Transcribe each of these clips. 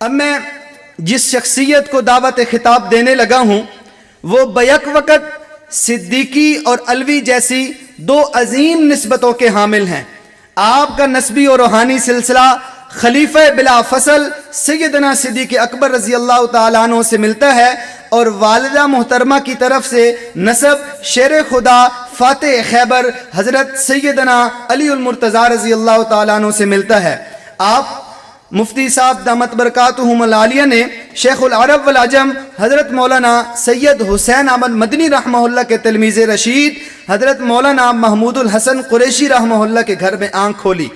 اب میں جس شخصیت کو دعوت خطاب دینے لگا ہوں وہ بیک وقت صدیقی اور علوی جیسی دو عظیم نسبتوں کے حامل ہیں۔ آپ کا نسبی اور روحانی سلسلہ خلیفہ بلا فصل سیدنا صدیق اکبر رضی اللہ تعالیٰ عنہ سے ملتا ہے، اور والدہ محترمہ کی طرف سے نسب شیر خدا فاتح خیبر حضرت سیدنا علی المرتضیٰ رضی اللہ تعالیٰ عنہ سے ملتا ہے۔ آپ مفتی صاحب دامت برکاتہم العالیہ نے شیخ العرب والعجم حضرت مولانا سید حسین احمد مدنی رحمہ اللہ کے تلمیذ رشید حضرت مولانا محمود الحسن قریشی رحمہ اللہ کے گھر میں آنکھ کھولی۔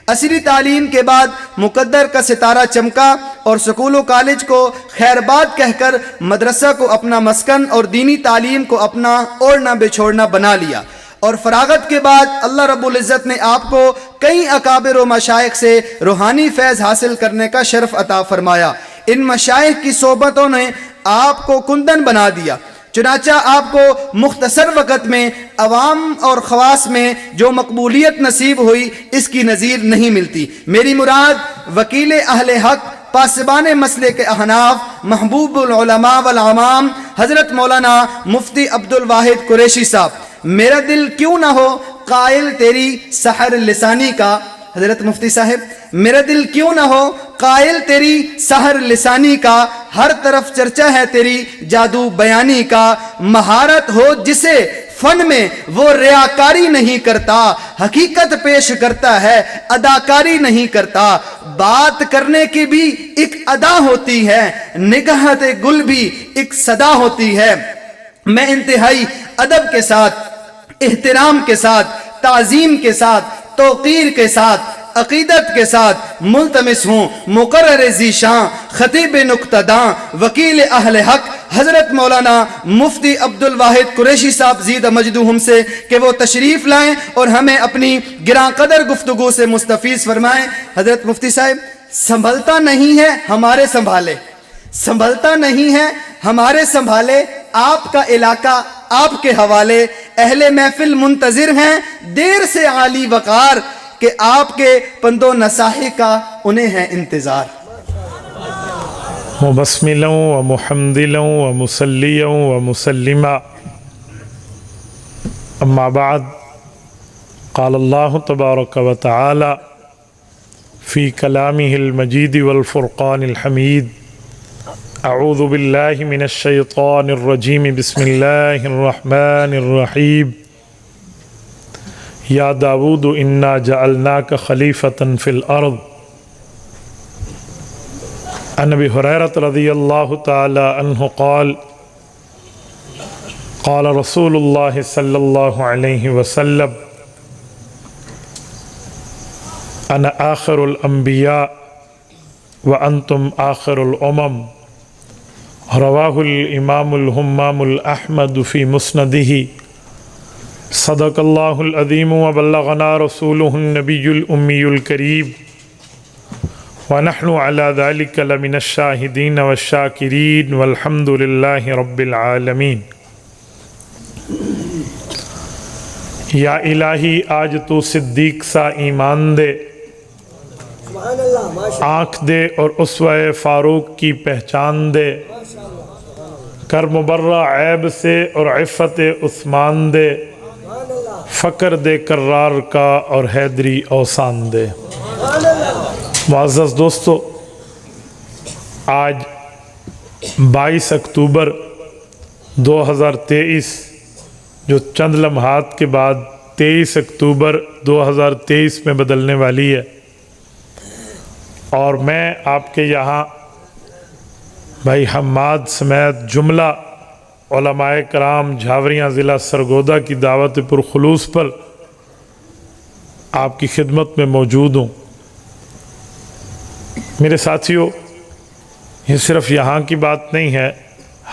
عصری تعلیم کے بعد مقدر کا ستارہ چمکا اور سکول و کالج کو خیرباد کہہ کر مدرسہ کو اپنا مسکن اور دینی تعلیم کو اپنا اوڑھنا بچھوڑنا بنا لیا، اور فراغت کے بعد اللہ رب العزت نے آپ کو کئی اکابر و مشائخ سے روحانی فیض حاصل کرنے کا شرف عطا فرمایا۔ ان مشائخ کی صحبتوں نے آپ کو کندن بنا دیا، چنانچہ آپ کو مختصر وقت میں عوام اور خواص میں جو مقبولیت نصیب ہوئی اس کی نظیر نہیں ملتی۔ میری مراد وکیل اہل حق پاسبان مسلک کے احناف محبوب العلماء والعوام حضرت مولانا مفتی عبد الواحد قریشی صاحب، میرا دل کیوں نہ ہو قائل تیری سحر لسانی کا، حضرت مفتی صاحب میرا دل کیوں نہ ہو قائل تیری سحر لسانی کا، ہر طرف چرچا ہے تیری جادو بیانی کا، مہارت ہو جسے فن میں وہ ریاکاری نہیں کرتا، حقیقت پیش کرتا ہے اداکاری نہیں کرتا، بات کرنے کی بھی ایک ادا ہوتی ہے، نگاہت گل بھی ایک صدا ہوتی ہے۔ میں انتہائی ادب کے ساتھ، احترام کے ساتھ، تعظیم کے ساتھ، توقیر کے ساتھ، عقیدت کے ساتھ ملتمس ہوں مقرر ذیشان خطیب نقطداں وکیل اہل حق حضرت مولانا مفتی عبد الواحد قریشی صاحب زید مجدہم سے کہ وہ تشریف لائیں اور ہمیں اپنی گراں قدر گفتگو سے مستفیض فرمائیں۔ حضرت مفتی صاحب، سنبھلتا نہیں ہے ہمارے سنبھالے، سنبھلتا نہیں ہے ہمارے سنبھالے، آپ کا علاقہ آپ کے حوالے، اہل محفل منتظر ہیں دیر سے عالی وقار کہ آپ کے پند و نصاحی کا انہیں ہے انتظار۔ مبسملا و محمدلا و مسلیا و مسلما، اما بعد، قال اللہ تبارک و تعالی فی کلامہ المجید والفرقان الحمید، اعوذ باللہ من الشیطان الرجیم، بسم اللہ الرحمن الرحیم، یا داود انا جعلناک خلیفۃ فی الارض۔ عن ابی ہریرہ رضی اللہ تعالی عنہ قال قال رسول اللہ صلی اللہ علیہ وسلم انا آخر الانبیاء وانتم آخر الامم، رواہ الامام الہمام الاحمد فی مسندہ، صدق اللہ العظیم وبلغنا رسولہ النبی الامی الکریم، ونحن علی ذلک لمن الشاہدین والشاکرین والحمد للہ رب العالمین۔ یا الہی آج تو صدیق سا ایمان دے، آنکھ دے اور اسوہ فاروق کی پہچان دے، کر مبرہ عیب سے اور عفت عثمان دے، فقر دے کرار کا اور حیدری اوسان دے۔ معزز دوستو، آج 22 اکتوبر 2023 جو چند لمحات کے بعد 23 اکتوبر 2023 میں بدلنے والی ہے، اور میں آپ کے یہاں بھائی حماد سمیت جملہ علماء کرام جھاوریاں ضلع سرگودا کی دعوت پرخلوص پر آپ کی خدمت میں موجود ہوں۔ میرے ساتھیوں، یہ صرف یہاں کی بات نہیں ہے،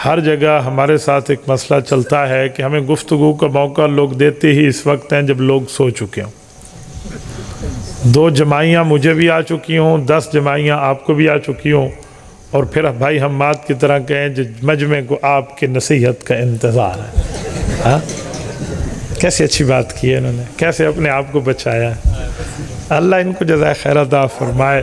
ہر جگہ ہمارے ساتھ ایک مسئلہ چلتا ہے کہ ہمیں گفتگو کا موقع لوگ دیتے ہی اس وقت ہیں جب لوگ سو چکے ہوں۔ 2 جماعیاں مجھے بھی آ چکی ہوں، 10 جماعیاں آپ کو بھی آ چکی ہوں، اور پھر بھائی حماد کی طرح کہیں جو مجمع کو آپ کے نصیحت کا انتظار ہے۔ ہاں، کیسے اچھی بات کی ہے انہوں نے، کیسے اپنے آپ کو بچایا ہے۔ اللہ ان کو جزائے خیر عطا فرمائے۔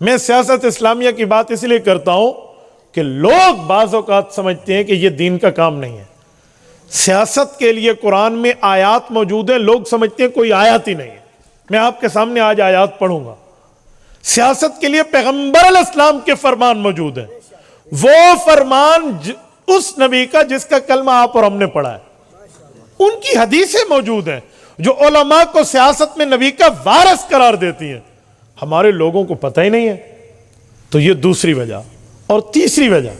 میں سیاست اسلامیہ کی بات اس لیے کرتا ہوں کہ لوگ بعض اوقات سمجھتے ہیں کہ یہ دین کا کام نہیں ہے. سیاست کے لیے قرآن میں آیات موجود ہیں, لوگ سمجھتے ہیں کوئی آیات ہی نہیں ہے. میں آپ کے سامنے آج آیات پڑھوں گا. سیاست کے لیے پیغمبر علیہ السلام کے فرمان موجود ہیں, وہ فرمان اس نبی کا جس کا کلمہ آپ اور ہم نے پڑھا ہے. ان کی حدیثیں موجود ہیں جو علماء کو سیاست میں نبی کا وارث قرار دیتی ہیں. ہمارے لوگوں کو پتہ ہی نہیں ہے. تو یہ دوسری وجہ. اور تیسری وجہ,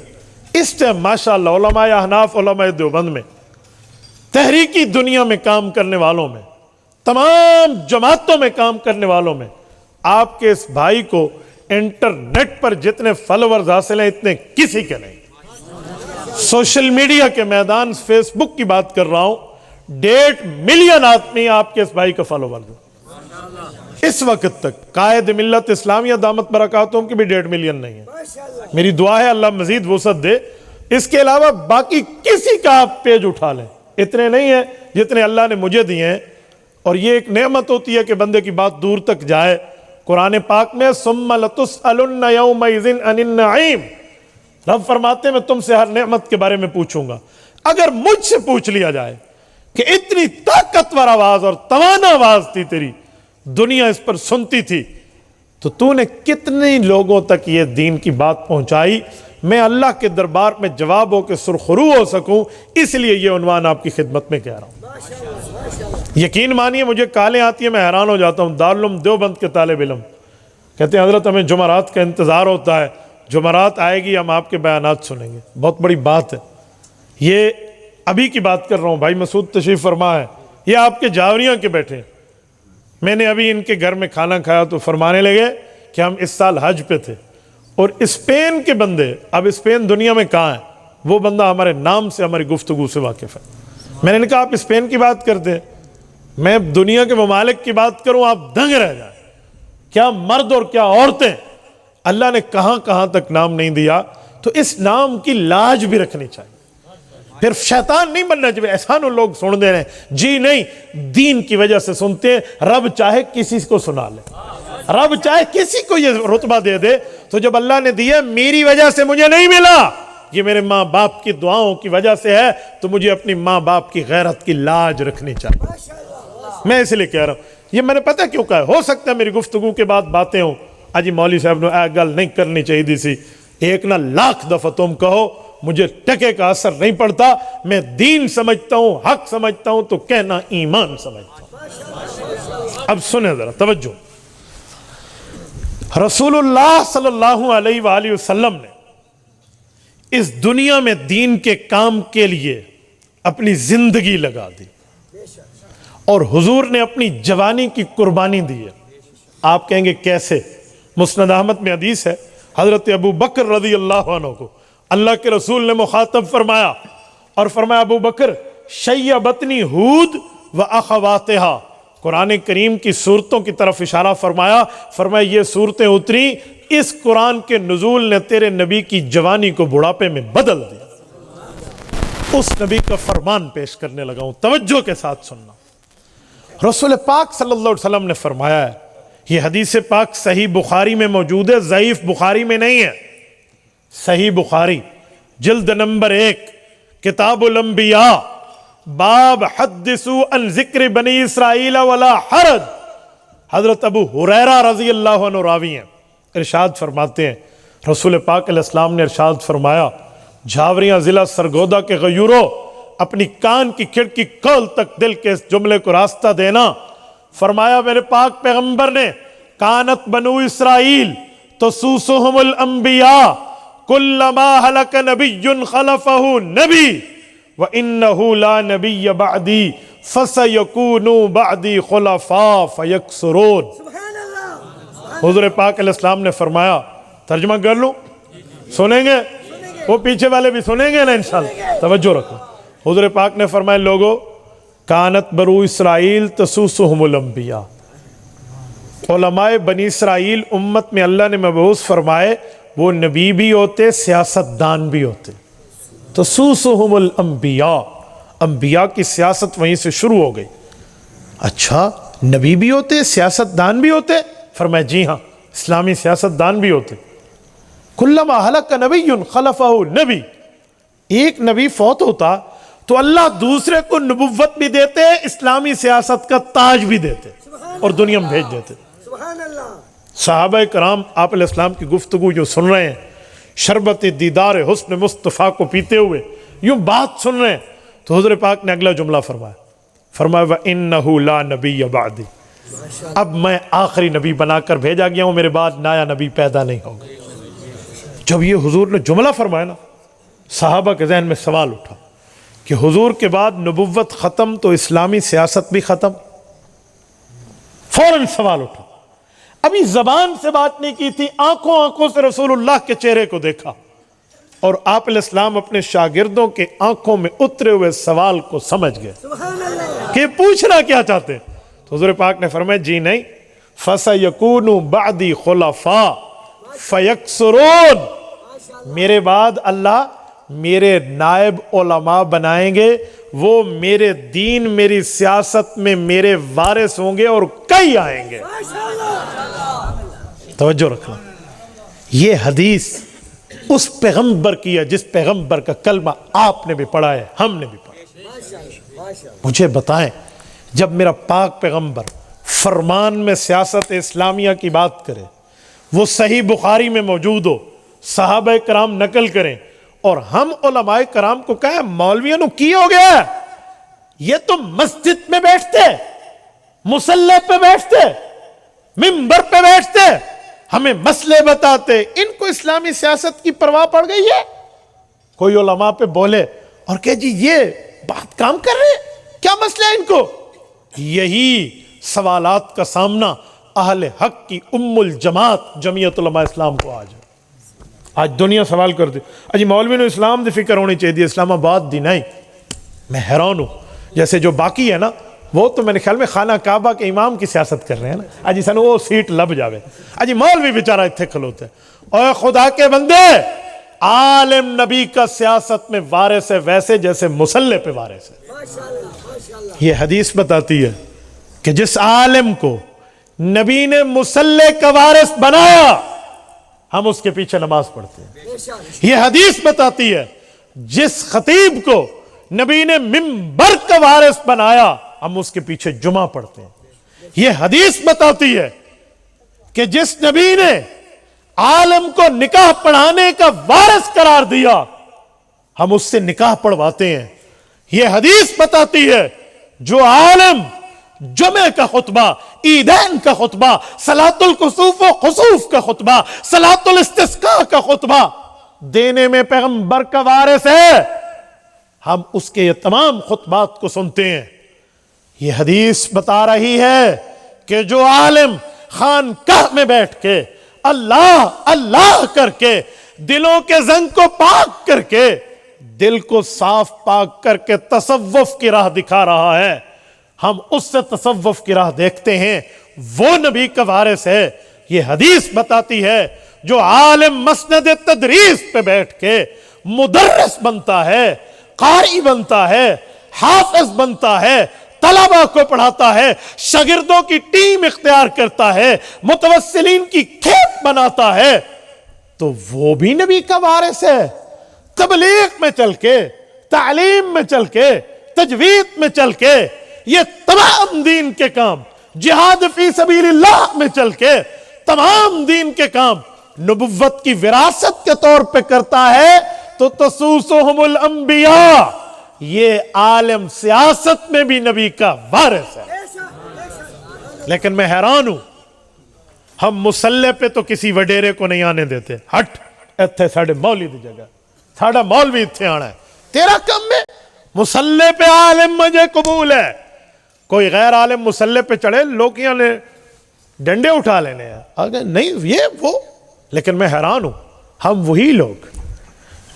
اس ٹائم ماشاءاللہ علماء احناف, علماء دیوبند میں, تحریکی دنیا میں کام کرنے والوں میں, تمام جماعتوں میں کام کرنے والوں میں, آپ کے اس بھائی کو انٹرنیٹ پر جتنے فالوورز حاصل ہیں اتنے کسی کے نہیں. سوشل میڈیا کے میدان, فیس بک کی بات کر رہا ہوں, 1.5 ملین آدمی آپ کے اس بھائی کا فالوور دو. اس وقت تک قائد ملت اسلامیہ دامت برکاتہم کی بھی 1.5 ملین نہیں ہے. میری دعا ہے اللہ مزید وسعت دے. اس کے علاوہ باقی کسی کا آپ پیج اٹھا لیں, اتنے نہیں ہیں جتنے اللہ نے مجھے دیے ہیں. اور یہ ایک نعمت ہوتی ہے کہ بندے کی بات دور تک جائے. قرآن پاک میں ثم لتسألن یومئذ عن النعیم, رب فرماتے ہیں میں تم سے ہر نعمت کے بارے میں پوچھوں گا. اگر مجھ سے پوچھ لیا جائے کہ اتنی طاقتور آواز اور توانا آواز تھی تیری, دنیا اس پر سنتی تھی, تو نے کتنے لوگوں تک یہ دین کی بات پہنچائی. میں اللہ کے دربار میں جواب ہو کے سرخرو ہو سکوں, اس لیے یہ عنوان آپ کی خدمت میں کہہ رہا ہوں. یقین مانیے مجھے کالیں آتی ہیں, میں حیران ہو جاتا ہوں. دارالعلوم دیوبند کے طالب علم کہتے ہیں حضرت ہمیں جمعرات کا انتظار ہوتا ہے, جمعرات آئے گی ہم آپ کے بیانات سنیں گے. بہت بڑی بات ہے. یہ ابھی کی بات کر رہا ہوں, بھائی مسعود تشریف فرما ہے, یہ آپ کے جاوریاں کے بیٹھے ہیں. میں نے ابھی ان کے گھر میں کھانا کھایا تو فرمانے لگے کہ ہم اس سال حج پہ تھے, اور اسپین کے بندے, اب اسپین دنیا میں کہاں ہے, وہ بندہ ہمارے نام سے, ہماری گفتگو سے واقف ہے. میں نے کہا آپ اسپین کی بات کرتے ہیں, میں دنیا کے ممالک کی بات کروں آپ دنگ رہ جائیں. کیا مرد اور کیا عورتیں, اللہ نے کہاں کہاں تک نام نہیں دیا. تو اس نام کی لاج بھی رکھنی چاہیے. پھر شیطان نہیں بننا چاہیے. ایسا نو لوگ سن دے رہے ہیں, جی نہیں, دین کی وجہ سے سنتے ہیں. رب چاہے کسی کو سنا لے, رب چاہے کسی کو یہ رتبہ دے دے. تو جب اللہ نے دیا میری وجہ سے مجھے نہیں ملا, یہ میرے ماں باپ کی دعاؤں کی وجہ سے ہے, تو مجھے اپنی ماں باپ کی غیرت کی لاج رکھنی چاہیے. میں اس لیے کہہ رہا ہوں, یہ میں نے پتہ کیوں کہا ہے. ہو سکتا ہے میری گفتگو کے بعد باتیں ہوں, اجی مولوی صاحب نے گل نہیں کرنی چاہیے دی سی. ایک نہ لاکھ دفعہ تم کہو, مجھے ٹکے کا اثر نہیں پڑتا. میں دین سمجھتا ہوں, حق سمجھتا ہوں, تو کہنا ایمان سمجھتا ہوں. اب سنیں ذرا توجہ. رسول اللہ صلی اللہ علیہ وآلہ وسلم نے اس دنیا میں دین کے کام کے لیے اپنی زندگی لگا دی, اور حضور نے اپنی جوانی کی قربانی دی ہے. آپ کہیں گے کیسے؟ مسند احمد میں حدیث ہے, حضرت ابو بکر رضی اللہ عنہ کو اللہ کے رسول نے مخاطب فرمایا, اور فرمایا ابو بکر شیبتنی ہود و اخواتہا. قرآن کریم کی صورتوں کی طرف اشارہ فرمایا, فرمایا یہ صورتیں اتری, اس قرآن کے نزول نے تیرے نبی کی جوانی کو بڑھاپے میں بدل دیا. اس نبی کا فرمان پیش کرنے لگا ہوں, توجہ کے ساتھ سننا. رسول پاک صلی اللہ علیہ وسلم نے فرمایا ہے, یہ حدیث پاک صحیح بخاری میں موجود ہے, ضعیف بخاری میں نہیں ہے. صحیح بخاری جلد نمبر 1 کتاب الانبیاء, باب حدثوا عن ذکر بنی اسرائیل ولا حرج. حضرت ابو ہریرہ رضی اللہ عنہ راوی ہیں, ارشاد فرماتے ہیں رسول پاک علیہ السلام نے ارشاد فرمایا, جھاوریاں ضلع سرگودا کے غیوروں, اپنی کان کی کھڑکی کھول تک دل کے اس جملے کو راستہ دینا. فرمایا میرے پاک پیغمبر نے, کانت بنو اسرائیل تسوسہم الانبیاء کلما ہلک نبی خلفہ نبی وانہ لا نبی بعدی فسیکونوا بعدی خلفاء فیکثرون. حضور پاک علیہ السلام نے فرمایا, ترجمہ کر لوں, سنیں گے, وہ پیچھے والے بھی سنیں گے نا انشاءاللہ, توجہ رکھو. حضور پاک نے فرمایا لوگو, کانت بنو اسرائیل تسوسہم الانبیاء, علماء بنی اسرائیل امت میں اللہ نے مبعوث فرمائے, وہ نبی بھی ہوتے, سیاست دان بھی ہوتے. تسوسہم الانبیاء, انبیاء کی سیاست وہیں سے شروع ہو گئی. اچھا, نبی بھی ہوتے, سیاست دان بھی ہوتے؟ فرمایا جی ہاں, اسلامی سیاستدان بھی ہوتے. کلما ہلک نبی خلفہ نبی، ایک نبی فوت ہوتا تو اللہ دوسرے کو نبوت بھی دیتے، اسلامی سیاست کا تاج بھی دیتے اور دنیا میں بھیج دیتے. صحابہ کرام آپ علیہ السلام کی گفتگو جو سن رہے ہیں، شربت دیدار حسن مصطفیٰ کو پیتے ہوئے یوں بات سن رہے ہیں، تو حضور پاک نے اگلا جملہ فرمایا وَإِنَّهُ لَا نَبِيَّ بَعْدِ، اب میں آخری نبی بنا کر بھیجا گیا ہوں، میرے بعد نیا نبی پیدا نہیں ہوگا. جب یہ حضور نے جملہ فرمایا نا، صحابہ کے ذہن میں سوال اٹھا کہ حضور کے بعد نبوت ختم تو اسلامی سیاست بھی ختم. فوراً سوال اٹھا. ابھی زبان سے بات نہیں کی تھی، آنکھوں سے رسول اللہ کے چہرے کو دیکھا اور آپ علیہ السلام اپنے شاگردوں کے آنکھوں میں اترے ہوئے سوال کو سمجھ گئے کہ پوچھنا کیا چاہتے ہیں. تو حضور پاک نے فرمایا جی نہیں، فَسَيَكُونُ بَعْدِي خُلَفَاءَ فَيَكْسُرُونَ، میرے بعد اللہ میرے نائب علماء بنائیں گے، وہ میرے دین میری سیاست میں میرے وارث ہوں گے اور کئی آئیں گے. توجہ رکھنا، یہ حدیث اس پیغمبر کی ہے جس پیغمبر کا کلمہ آپ نے بھی پڑھا ہے، ہم نے بھی پڑھا. مجھے بتائیں، جب میرا پاک پیغمبر فرمان میں سیاست اسلامیہ کی بات کرے، وہ صحیح بخاری میں موجود ہو، صحابہ کرام نقل کریں اور ہم علماء کرام کو کہیں مولویوں نو کی ہو گیا، یہ تو مسجد میں بیٹھتے، مصلی پہ بیٹھتے، منبر پہ بیٹھتے، ہمیں مسئلے بتاتے، ان کو اسلامی سیاست کی پرواہ پڑ گئی ہے. کوئی علماء پہ بولے اور کہ جی یہ بات کام کر رہے ہیں، کیا مسئلہ ہے ان کو؟ یہی سوالات کا سامنا اہل حق کی ام الجماعت جمعیت علماء اسلام کو آج دنیا سوال کرتی. اجی مولوی نے اسلام دی فکر ہونی چاہیے، اسلام آباد دی نہیں. میں حیران ہوں، جیسے جو باقی ہے نا، وہ تو میرے خیال میں خانہ کعبہ کے امام کی سیاست کر رہے ہیں نا. اجی سنو وہ سیٹ لب جاوے، اجی مولوی بیچارہ اتھے کھلوتے ہیں. اے خدا کے بندے، عالم نبی کا سیاست میں وارث ہے ویسے جیسے مصلی پہ وارث ہے. یہ حدیث بتاتی ہے کہ جس عالم کو نبی نے مصلی کا وارث بنایا، ہم اس کے پیچھے نماز پڑھتے ہیں. یہ حدیث بتاتی ہے جس خطیب کو نبی نے منبر کا وارث بنایا، ہم اس کے پیچھے جمعہ پڑھتے ہیں. یہ حدیث بتاتی ہے کہ جس نبی نے عالم کو نکاح پڑھانے کا وارث قرار دیا، ہم اس سے نکاح پڑھواتے ہیں. یہ حدیث بتاتی ہے جو عالم جمعہ کا خطبہ، عیدین کا خطبہ، صلاۃ الکسوف و خسوف کا خطبہ، صلاۃ الاستسقاء کا خطبہ دینے میں پیغمبر کا وارث ہے، ہم اس کے یہ تمام خطبات کو سنتے ہیں. یہ حدیث بتا رہی ہے کہ جو عالم خانقاہ میں بیٹھ کے اللہ اللہ کر کے دلوں کے زنگ کو پاک کر کے، دل کو صاف پاک کر کے تصوف کی راہ دکھا رہا ہے، ہم اس سے تصوف کی راہ دیکھتے ہیں، وہ نبی کا وارث ہے. یہ حدیث بتاتی ہے جو عالم مسند تدریس پہ بیٹھ کے مدرس بنتا ہے، قاری بنتا ہے، حافظ بنتا ہے، طلبہ کو پڑھاتا ہے، شاگردوں کی ٹیم اختیار کرتا ہے، متوسلین کی کھیپ بناتا ہے، تو وہ بھی نبی کا وارث ہے. تبلیغ میں چل کے، تعلیم میں چل کے، تجوید میں چل کے، یہ تمام دین کے کام، جہاد فی سبیل اللہ میں چل کے تمام دین کے کام نبوت کی وراثت کے طور پہ کرتا ہے تو تسوسہم الانبیاء، یہ عالم سیاست میں بھی نبی کا وارث ہے. لیکن میں حیران ہوں، ہم مصلی پہ تو کسی وڈیرے کو نہیں آنے دیتے. ہٹ ایتھے ساڑھے مولوی دی جگہ، ساڑھا مولوی اتھے آنا ہے، تیرا کم میں مصلی پہ عالم مجھے قبول ہے. کوئی غیر عالم مصلی پہ چڑھے، لوگ یہاں نے ڈنڈے اٹھا لینے ہیں آگے نہیں یہ وہ. لیکن میں حیران ہوں، ہم وہی لوگ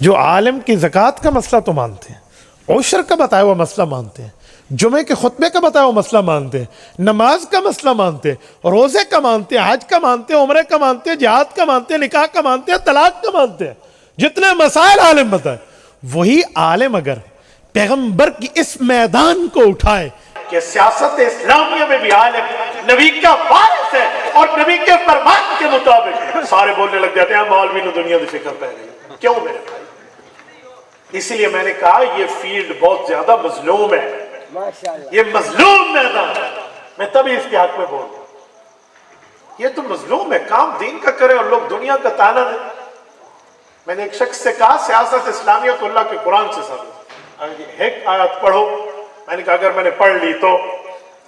جو عالم کی زکوٰۃ کا مسئلہ تو مانتے ہیں، عشر کا بتایا ہوا مسئلہ مانتے ہیں، جمعے کے خطبے کا بتایا ہوا مسئلہ مانتے ہیں، نماز کا مسئلہ مانتے ہیں، روزے کا مانتے ہیں، حج کا مانتے ہیں، عمرے کا مانتے ہیں، جہاد کا مانتے ہیں، نکاح کا مانتے ہیں، طلاق کا مانتے ہیں. جتنے مسائل عالم بتائے، وہی عالم اگر پیغمبر کی اس میدان کو اٹھائے کہ سیاست اسلامیہ میں بھی عالم نبی کا وارث ہے اور نبی کے فرمان کے مطابق سارے بولنے لگ جاتے ہیں مولوی نے دنیا کی فکر پہ گئی. کیوں میرے بھائی؟ اس لیے میں نے کہا یہ فیلڈ بہت زیادہ مظلوم ہے, یہ مظلوم میدان ہے. میں تبھی اس کے حق میں بول رہا ہوں, یہ تو مظلوم ہے. کام دین کا کرے اور لوگ دنیا کا تانا دیں. میں نے ایک شخص سے کہا سیاست اسلامیہ کو اللہ کے قرآن سے سمجھو, ایک آیت پڑھو. میں نے کہا اگر میں نے پڑھ لی تو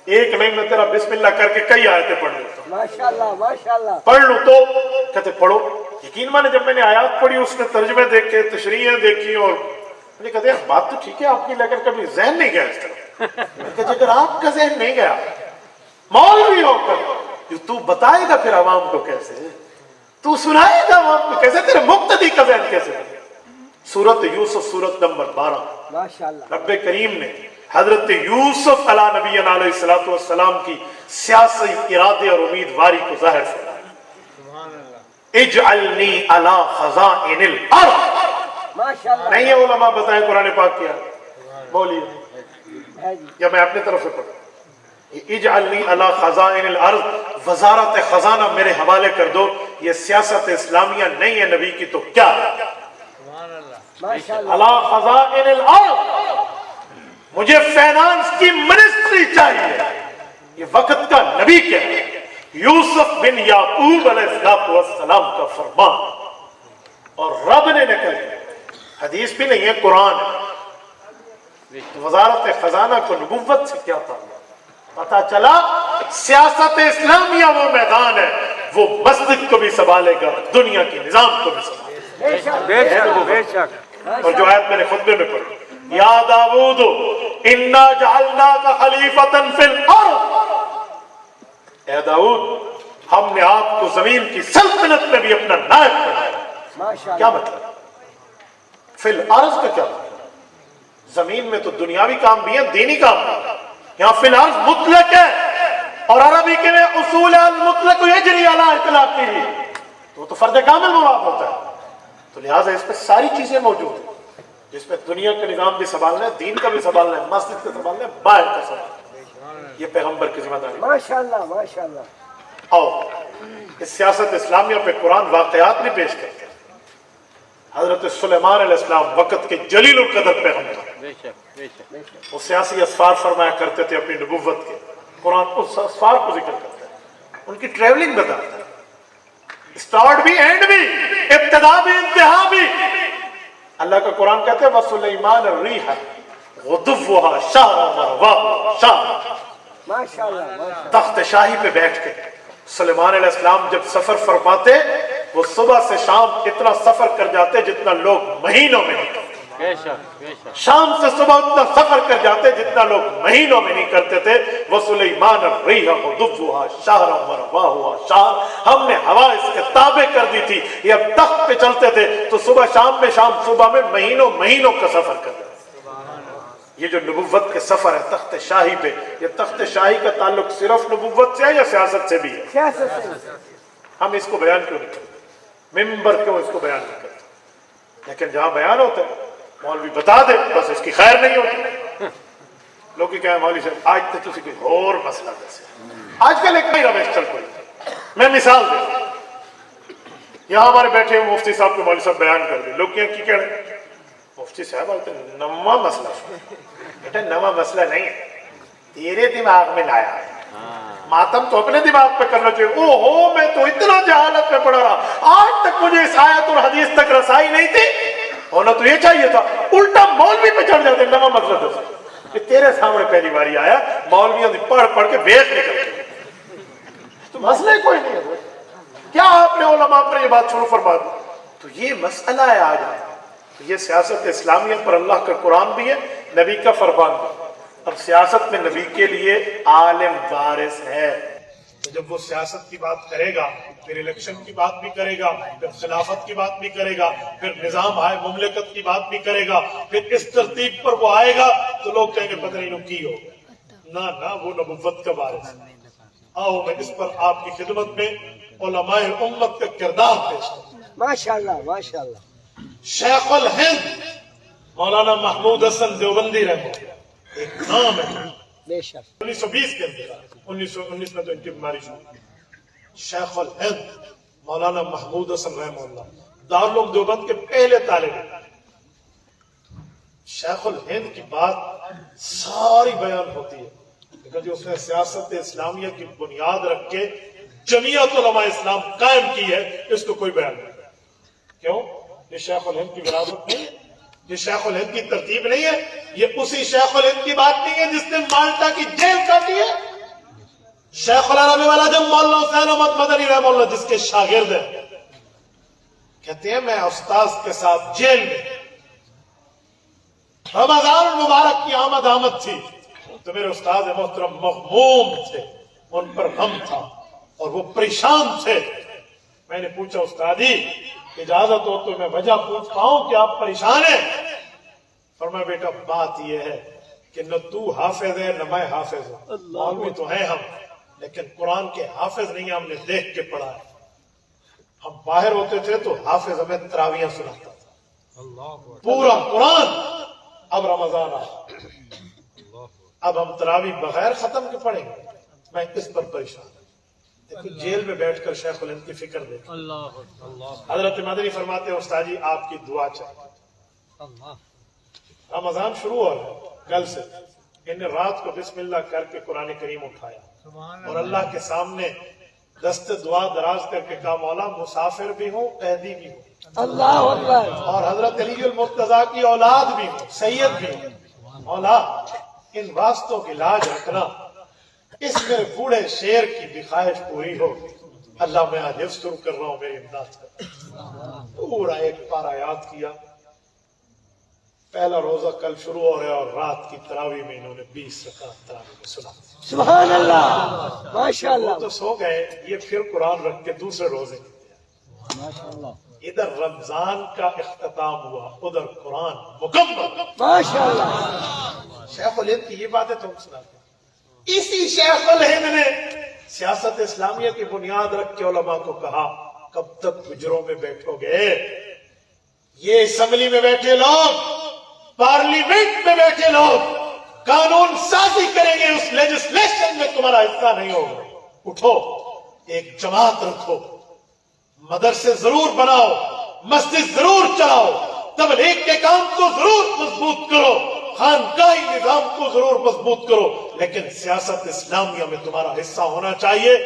ایک نہیں, میں تیرا بسم اللہ کر کے کئی آیتیں پڑھ لیتا ہوں. ماشاءاللہ پڑھ لوں تو کہتے پڑھو. یقین مانے جب میں نے آیات پڑھی اس نے ترجمے دیکھے, تشریحیں دیکھی, اور میں نے کہتے ہیں بات تو ٹھیک ہے آپ کی, لیکن کبھی ذہن نہیں گیا اس طرح. کہ اگر آپ کا ذہن نہیں گیا مولوی ہو کر تو بتائے گا پھر عوام کو کیسے, تو سنائے گا عوام کو کیسے, تیرے مقتدی کا ذہن کیسے بنے. سورۃ یوسف سورۃ نمبر 12. رب کریم نے حضرت یوسف علیہ نبی علیہ الصلوۃ والسلام کی سیاسی ارادے اور امیدواری کو ظاہر فرمایا. اجعلنی علی خزائن الارض. نہیں ہے علماء بتائیں قرآن پاک کیا بولیے, یا میں اپنے طرف سے پڑھوں. اجعلنی علی خزائن الارض, وزارت خزانہ میرے حوالے کر دو. یہ سیاست اسلامیہ نہیں ہے نبی کی تو کیا ہے؟ علی خزائن الارض, مجھے فائنانس کی منسٹری چاہیے. یہ وقت کا نبی کیا ہے؟ یوسف بن یعقوب علیہ السلام کا فرمان, اور رب نے نقل کیا. حدیث بھی نہیں ہے, قرآن ہے. وزارت خزانہ کو نبوت سے کیا تعلق؟ پتا چلا سیاست اسلامیہ وہ میدان ہے, وہ مسجد کو بھی سنبھالے گا, دنیا کے نظام کو بھی سنبھالے گا. اور جو آیت میں نے خطبے میں پڑھی, یا داؤد انا جعلناک خلیفۃ فی الارض, اے داؤد ہم نے آپ کو زمین کی سلطنت میں بھی اپنا نائب بنایا. کیا مطلب فی الارض کا؟ کیا مطلب؟ زمین میں تو دنیاوی کام بھی ہے, دینی کام بھی ہے. یہاں فی الارض مطلق ہے, اور عربی کے میں اصول المطلق یجری علی اطلاقہ, تو تو فرد کامل مراد ہوتا ہے. تو لہٰذا اس پہ ساری چیزیں موجود ہیں, جس میں دنیا کا نظام بھی سنبھالنا ہے, دین کا بھی سنبھالنا ہے, مسجد کا سنبھالنا ہے, باہر کا سنبھالنا ہے. یہ پیغمبر کی ذمہ داری. ماشاءاللہ ماشاءاللہ. آؤ اس سیاست اسلامیہ پہ قرآن واقعات نہیں پیش کرتے. حضرت سلیمان علیہ السلام وقت کے جلیل القدر پیغمبر, وہ سیاسی اسفار فرمایا کرتے تھے اپنی نبوت کے. قرآن اس اسفار کو ذکر کرتا ہے, ان کی ٹریولنگ بتاتا ہے, اسٹارٹ بھی اینڈ بھی, ابتدا بھی انتہا بھی. اللہ کا قرآن کہتے ہیں وَسُلَيْمَانَ الرِّيحَ غُدُوُّهَا شَهْرٌ وَرَوَاحُهَا شَهْرٌ. ماشاءاللہ. تخت شاہی پہ بیٹھ کے سلیمان علیہ السلام جب سفر فرماتے, وہ صبح سے شام اتنا سفر کر جاتے جتنا لوگ مہینوں میں نہیں کرتے. شام سے صبح اتنا سفر کر جاتے جتنا لوگ مہینوں میں نہیں کرتے تھے. وَسُلَيْمَانَ الرِّيحَ غُدُوُّهَا شَهْرٌ وَرَوَاحُهَا شَهْرٌ. ہم نے ہوا اس کے تابع کر دی تھی, یہ اب تخت پہ چلتے تھے تو صبح شام میں, شام صبح میں, مہینوں مہینوں کا سفر کرتے تھے. یہ جو نبوت کے سفر ہے تخت شاہی پہ, یہ تخت شاہی کا تعلق صرف نبوت سے ہے یا سیاست سے بھی ہے؟ سیاست سے. ہم اس کو بیان کیوں نہیں کرتے, ممبر کیوں اس کو بیان نہیں کرتے؟ لیکن جہاں بیان ہوتا ہے مولوی بتا دے, بس اس کی خیر نہیں ہوتی. لوگ کی کہیں مولوی صاحب آج تک کسی کوئی اور مسئلہ جیسے آج کل ایک نئی روش چل پڑی. میں مثال دے, یہاں ہمارے بیٹھے ہوئے مفتی صاحب کو مولوی صاحب بیان کر دے, لوگ کی کہہ رہے ہیں مفتی صاحب آتے نواں مسئلہ. بیٹا نواں مسئلہ نہیں ہے, تیرے دماغ میں لایا ہے. ماتم تو اپنے دماغ پہ کرنا چاہیے. او ہو میں تو اتنا جہالت میں پڑا رہا, آج تک مجھے اس آیت اور حدیث تک رسائی نہیں تھی. ہونا تو یہ چاہیے تھا, الٹا مولوی پہ چڑھ جاتے نواں مسئلہ دس. کہ تیرے سامنے پہلی باری آیا, مولویوں نے پڑھ پڑھ کے بیت نکل, تو مسئلہ کوئی نہیں ہے. کیا آپ نے علماء پر یہ بات شروع فرما دی؟ تو یہ مسئلہ ہے آج. یہ سیاست اسلامیہ پر اللہ کا قرآن بھی ہے, نبی کا فرمان بھی. اب سیاست میں نبی کے لیے عالم وارث ہے, تو جب وہ سیاست کی بات کرے گا پھر الیکشن کی بات بھی کرے گا, پھر خلافت کی بات بھی کرے گا, پھر نظام آئے مملکت کی بات بھی کرے گا, پھر اس ترتیب پر وہ آئے گا تو لوگ کہیں گے پتہ نہیں کی ہوگا. نہ وہ نبوت کا وارث ہے. آؤ میں اس پر آپ کی خدمت میں علماء امت کا کردار پیش کروں. ماشاءاللہ ماشاءاللہ. شیخ الہند مولانا محمود حسن دیوبندی رحمہ اللہ ایک نام ہے, بے شک. 1920 کے اندر 1919 میں تو ان کی بیماری شروع کی. شیخ الہند مولانا محمود حسن رحمہ اللہ دارالعلوم دیوبند کے پہلے طالب علم. شیخ الہند کی بات ساری بیان ہوتی ہے لیکن جو اس نے سیاست اسلامیہ کی بنیاد رکھ کے جمعیت علماء اسلام قائم کی ہے اس کو کوئی بیان نہیں. کیوں؟ یہ شیخ الہند کی وراثت نہیں ہے, یہ شیخ الہند کی ترتیب نہیں ہے, یہ اسی شیخ الہند کی بات نہیں ہے جس نے مالٹا کی جیل کاٹی ہے. شیخ العربی والا جب مولانا حسین احمد مدنی رحمہ اللہ جس کے شاگرد ہیں کہتے ہیں میں استاذ کے ساتھ جیل میں رمضان المبارک کی آمد تھی تو میرے استاد محترم مغموم تھے, ان پر غم تھا اور وہ پریشان تھے. میں نے پوچھا استادی اجازت ہو تو میں وجہ پوچھتا ہوں کہ آپ پریشان ہیں؟ فرمایا بیٹا بات یہ ہے کہ نہ تو حافظ ہے نہ میں حافظ ہوں, مولوی تو ہیں ہم لیکن قرآن کے حافظ نہیں ہیں, ہم نے دیکھ کے پڑھا ہے. ہم باہر ہوتے تھے تو حافظ ہمیں تراویاں سناتا تھا پورا قرآن. اب رمضان آیا, اب ہم تراوی بغیر ختم کے پڑھیں گے, میں اس پر پریشان ہوں. لیکن جیل میں بیٹھ کر شیخ الہند کی فکر دیکھ. حضرت مدنی فرماتے ہیں استاد جی آپ کی دعا چاہیے. رمضان شروع ہو رہا ہے کل سے, ان نے رات کو بسم اللہ کر کے قرآن کریم اٹھایا اور اللہ کے سامنے دست دعا دراز کر کے کہا مولا مسافر بھی ہوں قیدی بھی ہوں, اللہ اکبر, اور حضرت علی المرتضیٰ کی اولاد بھی ہوں, سید بھی ہوں, مولا ان راستوں کی لاج رکھنا, اس میرے بوڑھے شیر کی بھی خواہش پوری ہو. اللہ میں آج حفظ شروع کر رہا ہوں, میری امداد کر. پورا ایک پارا یاد کیا. پہلا روزہ کل شروع ہو رہا ہے اور رات کی تراویح میں انہوں نے 20 رکعت تراویح میں سنا. سبحان اللہ, ماشاء وہ اللہ, تو سو گئے, یہ پھر قرآن رکھ کے دوسرے روزے کی تیاری. ماشاء اللہ, ادھر رمضان کا اختتام ہوا, ادھر قرآن مکمل. ماشاء اللہ. شیخ الہند کی یہ باتیں تم سناتے ہیں. اسی شیخ الہند نے سیاست اسلامیہ کی بنیاد رکھ کے علماء کو کہا کب تک حجروں میں بیٹھو گے؟ یہ اسمبلی میں بیٹھے لوگ, پارلیمنٹ میں بیٹھے لوگ قانون سازی کریں گے, اس لیجسلیشن میں تمہارا حصہ نہیں ہوگا. اٹھو, ایک جماعت رکھو, مدرسے ضرور بناؤ, مسجد ضرور چلاؤ, تبلیغ کے کام کو ضرور مضبوط کرو, خانقاہی نظام کو ضرور مضبوط کرو, لیکن سیاست اسلامیہ میں تمہارا حصہ ہونا چاہیے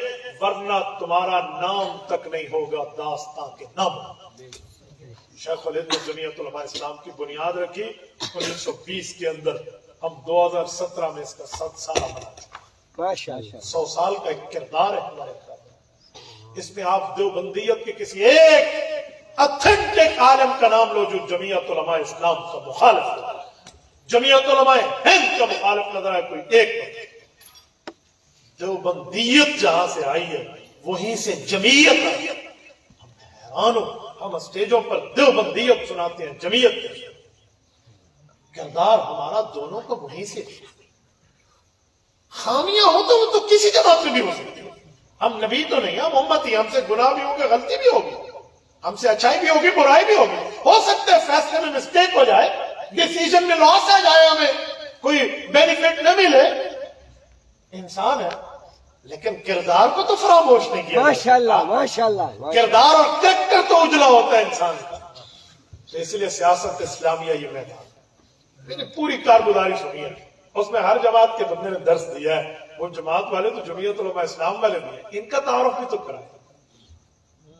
ورنہ تمہارا نام تک نہیں ہوگا داستان کے نام. شیخ الہند نے جمعیت علماء اسلام کی بنیاد رکھی 1920 کے اندر. ہم 2017 میں اس کا 7 سالہ بنا چکے. ماشاء اللہ, 100 سال کا ایک کردار ہے ہمارے پاس. اس میں آپ دیوبندیت کے کسی ایک اتھینٹک عالم کا نام لو جو جمعیت علماء اسلام کا مخالف ہے, جمعیت علماء ہند کا مخالف نظر آئے کوئی ایک. دیوبندیت جہاں سے آئی ہے وہیں سے جمعیت آئی ہے. ہم حیران ہو, ہم اسٹیجوں پر دیوبندیت سناتے ہیں, جمعیت کردار ہمارا دونوں کا وہیں سے. خامیاں ہو تو وہ تو کسی جماعت میں بھی ہو سکتی ہے. ہم نبی تو نہیں, ہم امتی, ہم سے گناہ بھی ہوگا, غلطی بھی ہوگی, ہم سے اچھائی بھی ہوگی, برائی بھی ہوگی. ہو سکتا ہے فیصلے میں مسٹیک ہو جائے, ڈیسیژن میں لاس آ جائے, ہمیں کوئی بینیفٹ نہ ملے. انسان ہے لیکن کردار کو تو فراموش نہیں کیا. ماشاء اللہ, ماشاء اللہ, کردار اور کریکٹر تو اجلا ہوتا ہے انسان کا. تو اس لیے سیاست اسلامیہ یہ میدان, میں نے پوری کارگزاری سنی ہے, اس میں ہر جماعت کے بندے نے درس دیا ہے. وہ جماعت والے تو جمعیت علماء اسلام والے بھی ہیں, ان کا تعارف بھی تو کرائیں.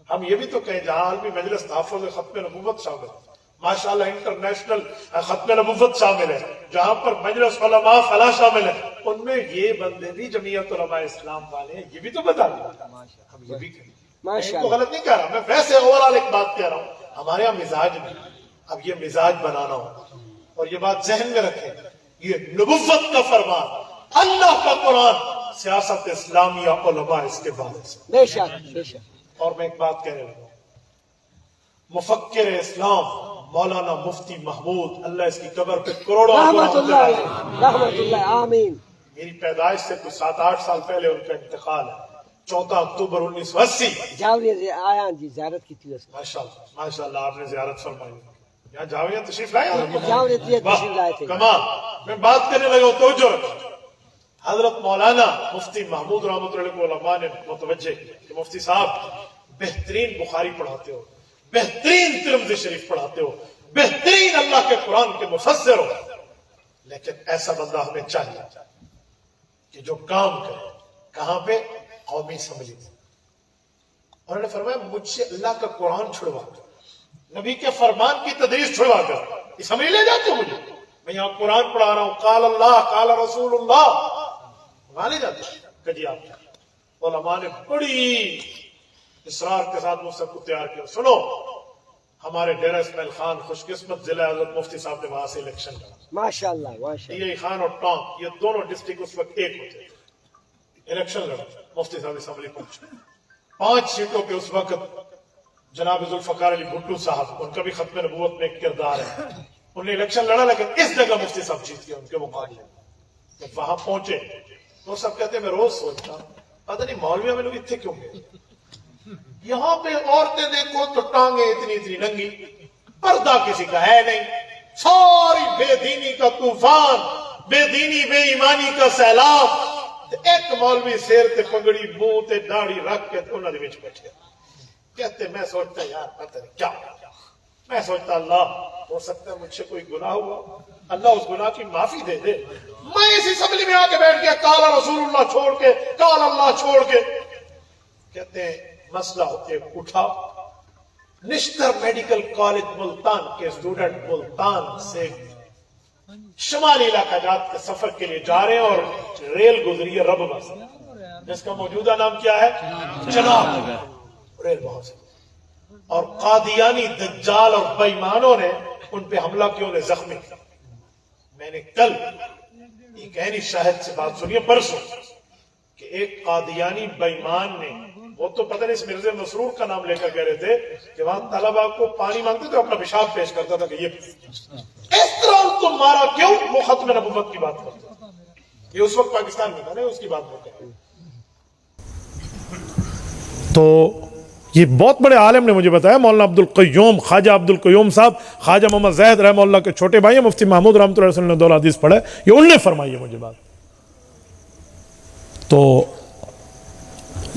ہم یہ بھی تو کہیں جہاں عالمی مجلس تحفظ ختم نبوت شامل ہے, ماشاءاللہ انٹرنیشنل ختم نبوت شامل ہے, جہاں پر مجلس علماء فلاں شامل ہے, ان میں یہ بندے بھی جمعیت علماء اسلام والے ہیں, یہ بھی تو بتا دیا. ہم یہ بھی کہیں, میں ان کو غلط نہیں کہہ رہا, میں ویسے اوورال ایک بات کہہ رہا ہوں. ہمارے یہاں مزاج نہیں, اب یہ مزاج بنانا ہو, اور یہ بات ذہن میں رکھیں, یہ نبوت کا فرمان, اللہ کا قرآن, سیاست اسلامیہ علماء اس کے بعد سے. بے شک, بے شک. اور میں ایک بات کہنے لگا, مفکر اسلام مولانا مفتی محمود, اللہ اس کی قبر پہ کروڑوں رحمت اللہ, رحمت اللہ, آمین. میری پیدائش سے کچھ 7-8 سال پہلے ان کا انتقال ہے, 14 اکتوبر 1980. جاوری آیا جی, زیارت کی تھی اس کو. ماشاءاللہ, ماشاءاللہ, آپ نے زیارت فرمائی. یہاں جاویاں تشریف لائے, جاوری تشریف لائے تھے. کمال. میں بات کرنے لگا تو جو حضرت مولانا مفتی محمود رحمۃ اللہ علیہ علماء نے متوجہ کیا کہ مفتی صاحب بہترین بخاری پڑھاتے ہو، بہترین ترمذی شریف پڑھاتے ہو، بہترین اللہ کے قرآن کے مفسر ہو، لیکن ایسا بندہ ہمیں چاہیے کہ جو کام کرے کہاں پہ؟ قومی اسمبلی میں۔ انہوں نے فرمایا مجھ سے اللہ کا قرآن چھڑوا کر، نبی کے فرمان کی تدریس چھڑوا کر اسمبلی لے جاتے ہو مجھے، میں یہاں قرآن پڑھا رہا ہوں، قال اللہ قال رسول اللہ، وہاں لے جاتے ہیں کہ جی آپ علماء نے بڑی اصرار کے ساتھ مجھ سب کو تیار کیا۔ سنو، ہمارے ڈیرہ اسماعیل خان خوش قسمت ضلع حضرت مفتی صاحب نے وہاں سے الیکشن لڑا، ماشاءاللہ ماشاءاللہ، یہ خان اور ٹانک یہ دونوں ڈسٹرکٹ اس وقت ایک ہوتے تھے، الیکشن لڑا، مفتی صاحب اسمبلی پہنچے، 5 سیٹوں پہ اس وقت جناب ذوالفقار علی بھٹو صاحب، ان کا بھی ختم نبوت میں ایک کردار ہے، انہوں نے الیکشن لڑا لیکن اس جگہ مفتی صاحب جیت گئے ان کے مقابلے۔ جب وہاں پہنچے تو سب کہتے ہیں میں روز سوچتا پتہ نہیں مولویوں میں لوگ اتنے کیوں گئے، یہاں پہ عورتیں دیکھو تو ٹانگیں اتنی اتنی ننگی، پردہ کسی کا ہے نہیں، ساری بے دینی کا طوفان، بے دینی بے ایمانی کا سیلاب، ایک مولوی سیر تے پگڑی منہ تے داڑھی رکھ کے انہوں نے وچ بیٹھے، کہتے میں سوچتا یار پتہ نہیں کیا، میں سوچتا اللہ ہو سکتا ہے مجھ سے کوئی گناہ ہوا، اللہ اس گناہ کی معافی دے دے، میں اس اسمبلی میں آ کے بیٹھ گیا قال رسول اللہ چھوڑ کے، قال اللہ چھوڑ کے۔ کہتے ہیں مسئلہ ایک اٹھا، نشتر میڈیکل کالج ملتان کے اسٹوڈنٹ ملتان سے شمالی علاقہ جات کے سفر کے لیے جا رہے ہیں اور ریل گزری ہے ربوہ سے، جس کا موجودہ نام کیا ہے؟ چناب، ریل وہاں سے، اور قادیانی دجال اور بےایمانوں نے ان پہ حملہ کیا، انہیں زخمی کیا۔ میں نے کل ایک گہری شاہد سے بات سنی ہے پرسوں کہ ایک قادیانی بےایمان نے، وہ تو پتہ نہیں اس مرزا مسرور کا نام لے کر کہہ رہے تھے کہ وہاں طلبہ کو پانی مانگتے تو اپنا پیشاب پیش کرتا تھا کہ یہ اس طرح تم مارا کیوں؟ وہ ختم نبوت کی بات کرتا، یہ اس وقت پاکستان میں تھا نا، اس کی بات میں کہا۔ تو یہ بہت بڑے عالم نے مجھے بتایا، مولانا عبد القیوم، خواجہ عبد القیوم صاحب، خواجہ محمد زید رحمہ اللہ کے چھوٹے بھائی ہیں، مفتی محمود رحمۃ اللہ علیہ نے 2 حدیث پڑھے، یہ انہوں نے فرمائی ہے مجھے بات۔ تو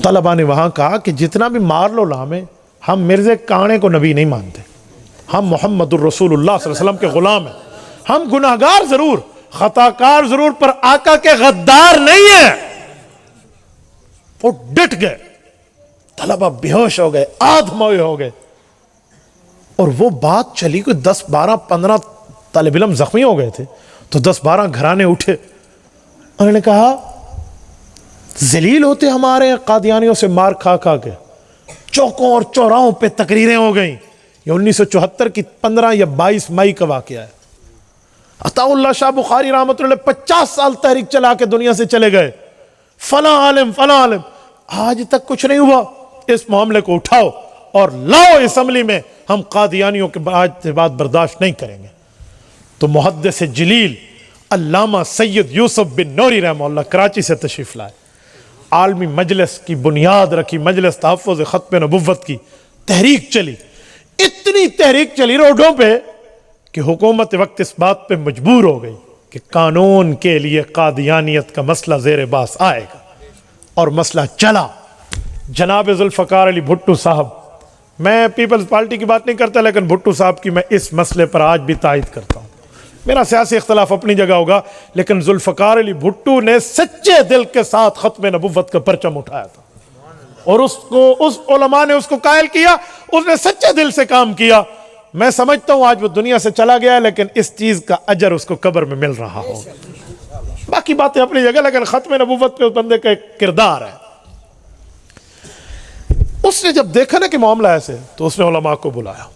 طلبہ نے وہاں کہا کہ جتنا بھی مار لو لامے، ہم مرزا کانے کو نبی نہیں مانتے، ہم محمد الرسول اللہ صلی اللہ علیہ وسلم کے غلام ہیں، ہم گناہگار ضرور، خطاکار ضرور، پر آقا کے غدار نہیں ہیں۔ وہ ڈٹ گئے، طلبہ بے ہوش ہو گئے، آدھ موئے ہو گئے، اور وہ بات چلی کہ 10 12 15 طالب علم زخمی ہو گئے تھے، تو 10 12 گھرانے اٹھے، انہوں نے کہا ذلیل ہوتے ہمارے قادیانیوں سے مار کھا کھا کے، چوکوں اور چوراہوں پہ تقریریں ہو گئیں۔ یہ 1974 کی 15 یا 22 مئی کا واقعہ ہے۔ عطا اللہ شاہ بخاری رحمۃ اللہ 50 سال تحریک چلا کے دنیا سے چلے گئے، فلاں عالم فلاں عالم، آج تک کچھ نہیں ہوا۔ اس معاملے کو اٹھاؤ اور لاؤ اسمبلی میں، ہم قادیانیوں کے آج سے بات برداشت نہیں کریں گے۔ تو محدث جلیل علامہ سید یوسف بن نوری رحمہ اللہ کراچی سے تشریف لائے، عالمی مجلس کی بنیاد رکھی، مجلس تحفظ ختم نبوت کی تحریک چلی، اتنی تحریک چلی روڈوں پہ کہ حکومت وقت اس بات پہ مجبور ہو گئی کہ قانون کے لیے قادیانیت کا مسئلہ زیر باس آئے گا، اور مسئلہ چلا۔ جناب ذوالفقار علی بھٹو صاحب، میں پیپلز پارٹی کی بات نہیں کرتا، لیکن بھٹو صاحب کی میں اس مسئلے پر آج بھی تائید کرتا ہوں۔ میرا سیاسی اختلاف اپنی جگہ ہوگا، لیکن ذوالفقار علی بھٹو نے سچے دل کے ساتھ ختم نبوت کا پرچم اٹھایا تھا، اور اس علماء نے اس کو قائل کیا، اس نے سچے دل سے کام کیا۔ میں سمجھتا ہوں آج وہ دنیا سے چلا گیا ہے، لیکن اس چیز کا اجر اس کو قبر میں مل رہا ہوگا۔ باقی باتیں اپنی جگہ، لیکن ختم نبوت پہ اس بندے کا ایک کردار ہے۔ اس نے جب دیکھا نا کہ معاملہ ایسے، تو اس نے علماء کو بلایا۔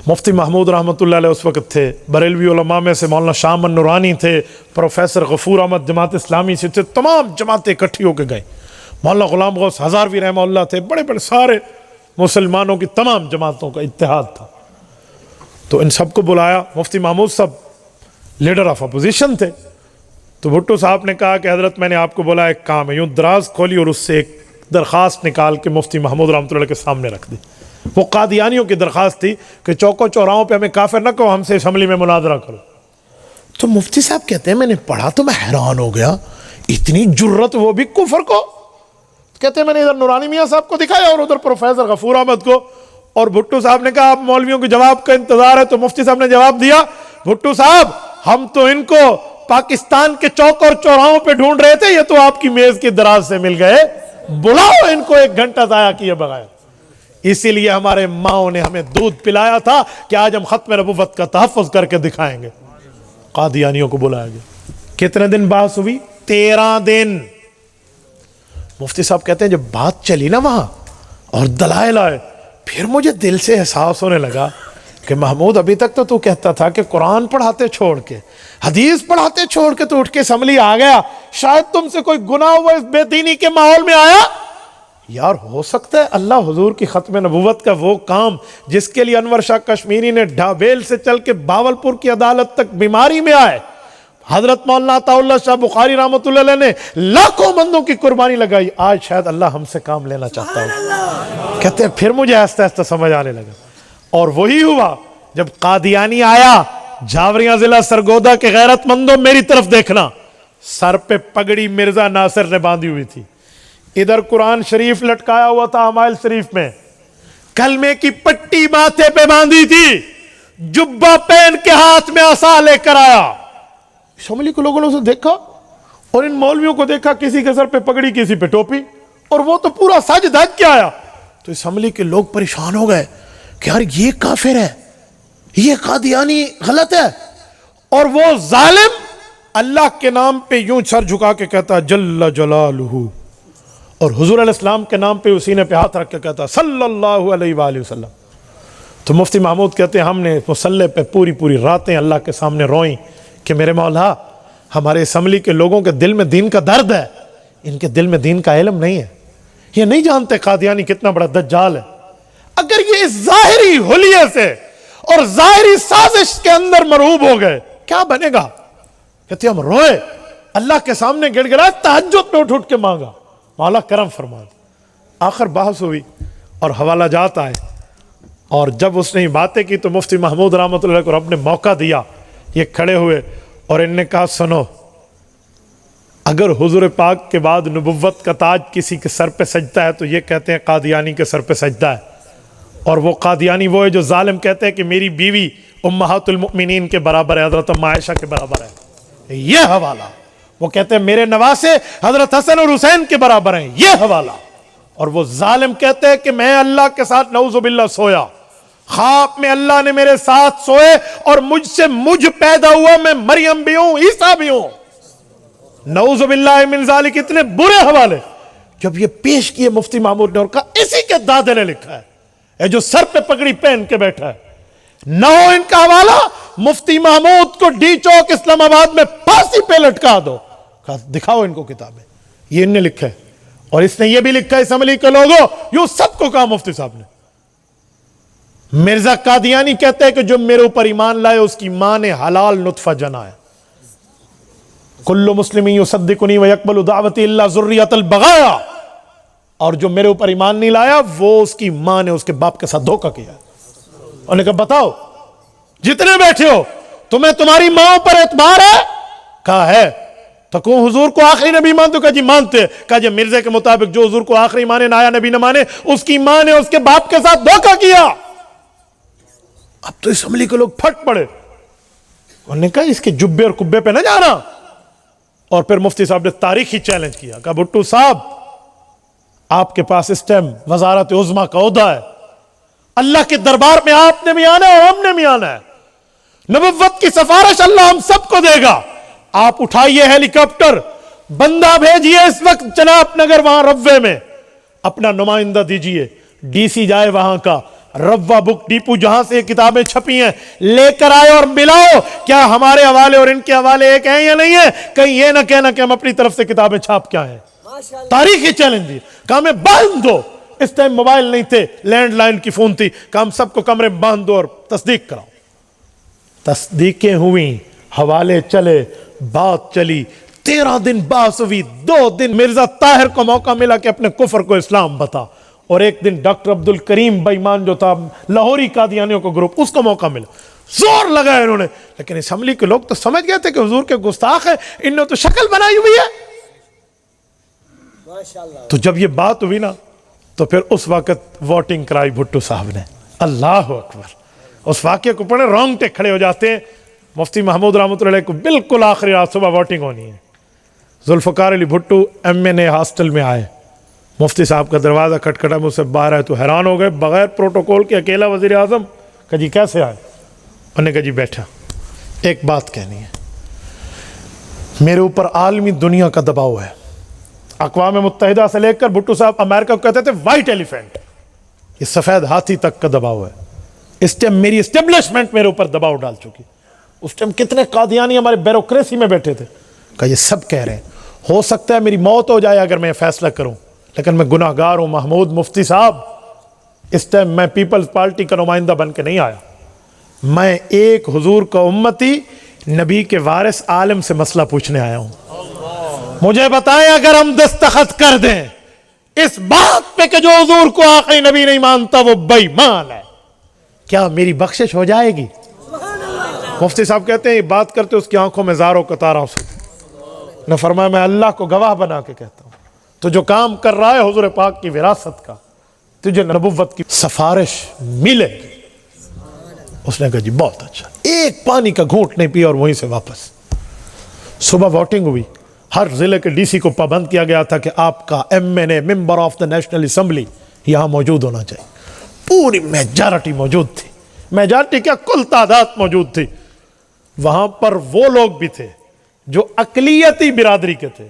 مفتی محمود رحمۃ اللہ علیہ اس وقت تھے، بریلوی علماء میں سے مولانا شاہ من نورانی تھے، پروفیسر غفور احمد جماعت اسلامی سے تھے، تمام جماعتیں اکٹھی ہو کے گئیں۔ مولانا غلام غوث ہزاروی رحمہ اللہ تھے، بڑے بڑے سارے مسلمانوں کی تمام جماعتوں کا اتحاد تھا۔ تو ان سب کو بلایا۔ مفتی محمود صاحب لیڈر آف اپوزیشن تھے، تو بھٹو صاحب نے کہا کہ حضرت میں نے آپ کو بولا ایک کام ہے، یوں دراز کھولی اور اس سے ایک درخواست نکال کے مفتی محمود رحمۃ اللہ کے سامنے رکھ دی۔ وہ قادیانیوں کی درخواست تھی کہ چوکوں چوراہوں پہ ہمیں کافر نہ کہو، ہم سے اسمبلی میں مناظرہ کرو۔ تو مفتی صاحب کہتے ہیں میں نے پڑھا تو میں حیران ہو گیا، اتنی جرت وہ بھی کفر کو. کہتے ہیں میں نے ادھر نورانی میاں صاحب کو دکھایا اور ادھر پروفیسر غفور احمد کو, اور بھٹو صاحب نے کہا آپ مولویوں کے جواب کا انتظار ہے, تو مفتی صاحب نے جواب دیا بھٹو صاحب ہم تو ان کو پاکستان کے چوک اور چوراہوں پہ ڈھونڈ رہے تھے, یہ تو آپ کی میز کے دراز سے مل گئے, بلاؤ ان کو 1 گھنٹہ ضائع کیے بغیر. اسی لیے ہمارے ماؤں نے ہمیں دودھ پلایا تھا کہ آج ہم ختم نبوت کا تحفظ کر کے دکھائیں گے. قادیانیوں کو بلایا گیا. کتنے دن بحث ہوئی؟ 13 دن. مفتی صاحب کہتے ہیں جب بات چلی نا وہاں اور دلائل آئے, پھر مجھے دل سے احساس ہونے لگا کہ محمود ابھی تک تو کہتا تھا کہ قرآن پڑھاتے چھوڑ کے, حدیث پڑھاتے چھوڑ کے تو اٹھ کے اسمبلی آ گیا, شاید تم سے کوئی گناہ ہوا اس بے دینی کے ماحول میں آیا. یار ہو سکتا ہے اللہ حضور کی ختم نبوت کا وہ کام جس کے لیے انور شاہ کشمیری نے ڈھابیل سے چل کے باولپور کی عدالت تک بیماری میں آئے, حضرت مولانا عطا اللہ شاہ بخاری رحمۃ اللہ علیہ نے لاکھوں بندوں کی قربانی لگائی, آج شاید اللہ ہم سے کام لینا چاہتا ہو. کہتے ہیں پھر مجھے آہستہ آہستہ سمجھ آنے لگا. اور وہی ہوا جب قادیانی آیا, جھاوریاں ضلع سرگودا کے غیرت مندوں میری طرف دیکھنا, سر پہ پگڑی مرزا ناصر نے باندھی ہوئی تھی, ادھر قرآن شریف لٹکایا ہوا تھا حمائل شریف میں, کلمے کی پٹی ماتھے پہ باندھی تھی, جبہ پہن کے ہاتھ میں عصا لے کر آیا. شملی کو لوگوں نے اسے دیکھا اور ان مولویوں کو دیکھا, کسی کے سر پہ پگڑی کسی پہ ٹوپی, اور وہ تو پورا سج دھج کے آیا. تو اسمبلی کے لوگ پریشان ہو گئے کہ یار یہ کافر ہے, یہ قادیانی غلط ہے. اور وہ ظالم اللہ کے نام پہ یوں سر جھکا کے کہتا جل جلالہ, اور حضور علیہ السلام کے نام پہ سینے پہ ہاتھ رکھ کے کہتا صلی اللہ علیہ وآلہ وسلم. تو مفتی محمود کہتے ہیں ہم نے مصلی پہ پوری راتیں اللہ کے سامنے روئیں کہ میرے مولا ہمارے اسمبلی کے لوگوں کے دل میں دین کا درد ہے, ان کے دل میں دین کا علم نہیں ہے, یہ نہیں جانتے قادیانی کتنا بڑا دجال ہے. اگر یہ ظاہری حلیے سے اور ظاہری سازش کے اندر مرعوب ہو گئے کیا بنے گا. کہتے ہم روئے, اللہ کے سامنے گڑ گڑائے, تہجد میں اٹھ کے مانگا مولا کرم فرما. آخر بحث ہوئی اور حوالہ جات آئے, اور جب اس نے باتیں کی تو مفتی محمود رحمۃ اللہ کو رب نے موقع دیا, یہ کھڑے ہوئے اور ان نے کہا سنو, اگر حضور پاک کے بعد نبوت کا تاج کسی کے سر پہ سجدہ ہے تو یہ کہتے ہیں قادیانی کے سر پہ سجدہ ہے. اور وہ قادیانی وہ ہے جو ظالم کہتے ہیں کہ میری بیوی امہات المؤمنین کے برابر ہے, حضرت ام عائشہ کے برابر ہے, یہ حوالہ. وہ کہتے ہیں میرے نواسے حضرت حسن اور حسین کے برابر ہیں, یہ حوالہ. اور وہ ظالم کہتے ہیں کہ میں اللہ کے ساتھ نعوذ باللہ سویا, خواب میں اللہ نے میرے ساتھ سوئے اور مجھ سے مجھ پیدا ہوا, میں مریم بھی ہوں عیسیٰ بھی ہوں, نعوذ باللہ من ذالک. اتنے برے حوالے جب یہ پیش کیے مفتی محمود نے اور کہا اسی کے دادے نے لکھا ہے, اے جو سر پہ پگڑی پہن کے بیٹھا ہے. نہ ہو ان کا حوالہ, مفتی محمود کو ڈی چوک اسلام آباد میں پھانسی پہ لٹکا دو. کہا دکھاؤ ان کو کتابیں, یہ ان نے لکھا ہے. اور اس نے یہ بھی لکھا ہے اسمبلی کے لوگوں, یوں سب کو کہا مفتی صاحب نے. مرزا قادیانی کہتے ہیں کہ جو میرے اوپر ایمان لائے اس کی ماں نے حلال نطفہ جنا ہے. کل مسلم یصدقنی ویقبل دعوتی الا ذریۃ البغایا. اور جو میرے اوپر ایمان نہیں لایا وہ اس کی ماں نے اس کے باپ کے ساتھ دھوکہ کیا. انہوں نے کہا بتاؤ جتنے بیٹھے ہو تمہیں تمہاری ماں پر اعتبار ہے؟ کہا ہے. تو کون حضور کو آخری نبی مانتے؟ کہا جی مانتے. کہا جی مرزا کے مطابق جو حضور کو آخری مانے نایا نبی نہ مانے اس کی ماں نے اس کے باپ کے ساتھ دھوکہ کیا. اب تو اسمبلی کے لوگ پھٹ پڑے. انہوں نے کہا اس کے جبے اور کبے پہ نہ جانا. اور پھر مفتی صاحب نے تاریخی چیلنج کیا, کہا بھٹو صاحب آپ کے پاس اس ٹائم وزارت عظمیٰ کا عہدہ ہے, اللہ کے دربار میں آپ نے بھی آنا ہے اور ہم نے بھی آنا ہے, نبوت کی سفارش اللہ ہم سب کو دے گا. آپ اٹھائیے ہیلی کاپٹر, بندہ بھیجیے اس وقت جناب نگر وہاں روے میں, اپنا نمائندہ دیجیے, ڈی سی جائے وہاں کا, روا بک ڈیپو جہاں سے یہ کتابیں چھپی ہیں لے کر آئے اور ملاؤ, کیا ہمارے حوالے اور ان کے حوالے ایک ہیں یا نہیں ہے, کہیں یہ نہ کہنا کہ ہم اپنی طرف سے کتابیں چھاپ کیا ہیں. تاریخی چیلنج دی. کہا میں باندھ دو, اس ٹائم موبائل نہیں تھے, لینڈ لائن کی فون تھی, کہا ہم سب کو کمرے باندھ دو اور تصدیق کراؤ. تصدیقیں ہوئیں, حوالے چلے, بات چلی, 13 دن بحث ہوئی. 2 دن مرزا طاہر کو موقع ملا کہ اپنے کفر کو اسلام بتا, اور ایک دن ڈاکٹر عبد الکریم بے ایمان جو تھا لاہوری قادیانیوں کو گروپ, اس کو موقع ملا. زور لگایا انہوں نے, لیکن اسمبلی کے لوگ تو سمجھ گئے تھے کہ حضور کے گستاخ ہیں, انہوں نے تو شکل بنائی ہوئی ہے. تو جب یہ بات ہوئی نا تو پھر اس وقت ووٹنگ کرائی بھٹو صاحب نے. اللہ اکبر. اس واقعے کو پڑھے رونگٹے کھڑے ہو جاتے ہیں. مفتی محمود رحمۃ اللہ علیہ کو بالکل آخری رات صبح ووٹنگ ہونی ہے. ذوالفقار علی بھٹو MNA ہاسٹل میں آئے. مفتی صاحب کا دروازہ کھٹکھٹا, مجھ سے باہر آئے تو حیران ہو گئے, بغیر پروٹوکول کے اکیلا وزیر اعظم. کہ جی کیسے آئے؟ انہوں نے کہا جی بیٹھا, ایک بات کہنی ہے. میرے اوپر عالمی دنیا کا دباؤ ہے. اقوام متحدہ سے لے کر بھٹو صاحب امریکہ کو کہتے تھے وائٹ ایلیفینٹ, یہ سفید ہاتھی تک کا دباؤ ہے. اس ٹائم میری اسٹیبلشمنٹ میرے اوپر دباؤ ڈال چکی. اس ٹائم کتنے قادیانی ہمارے بیوروکریسی میں بیٹھے تھے. کہ یہ سب کہہ رہے ہیں ہو سکتا ہے میری موت ہو جائے اگر میں فیصلہ کروں, لیکن میں گناہ گار ہوں. محمود مفتی صاحب, اس ٹائم میں پیپلز پارٹی کا نمائندہ بن کے نہیں آیا. میں ایک حضور کا امتی, نبی کے وارث عالم سے مسئلہ پوچھنے آیا ہوں. مجھے بتائیں اگر ہم دستخط کر دیں اس بات پہ کہ جو حضور کو آخری نبی نہیں مانتا وہ بے ایمان ہے, کیا میری بخشش ہو جائے گی؟ مفتی صاحب کہتے ہیں یہ بات کرتے اس کی آنکھوں میں زاروں قطار آنسو تھے. نے فرمایا میں اللہ کو گواہ بنا کے کہتا ہوں تو جو کام کر رہا ہے حضور پاک کی وراثت کا, تجھے نبوت کی سفارش ملے گی. اس نے کہا جی بہت اچھا. ایک پانی کا گھونٹ نہیں پیا اور وہیں سے واپس. صبح ووٹنگ ہوئی. ہر ضلع کے DC کو پابند کیا گیا تھا کہ آپ کا MNA member of the national assembly یہاں موجود ہونا چاہیے. پوری میجارٹی موجود تھی. میجارٹی کیا, کل تعداد موجود تھی. وہاں پر وہ لوگ بھی تھے جو اقلیتی برادری کے تھے,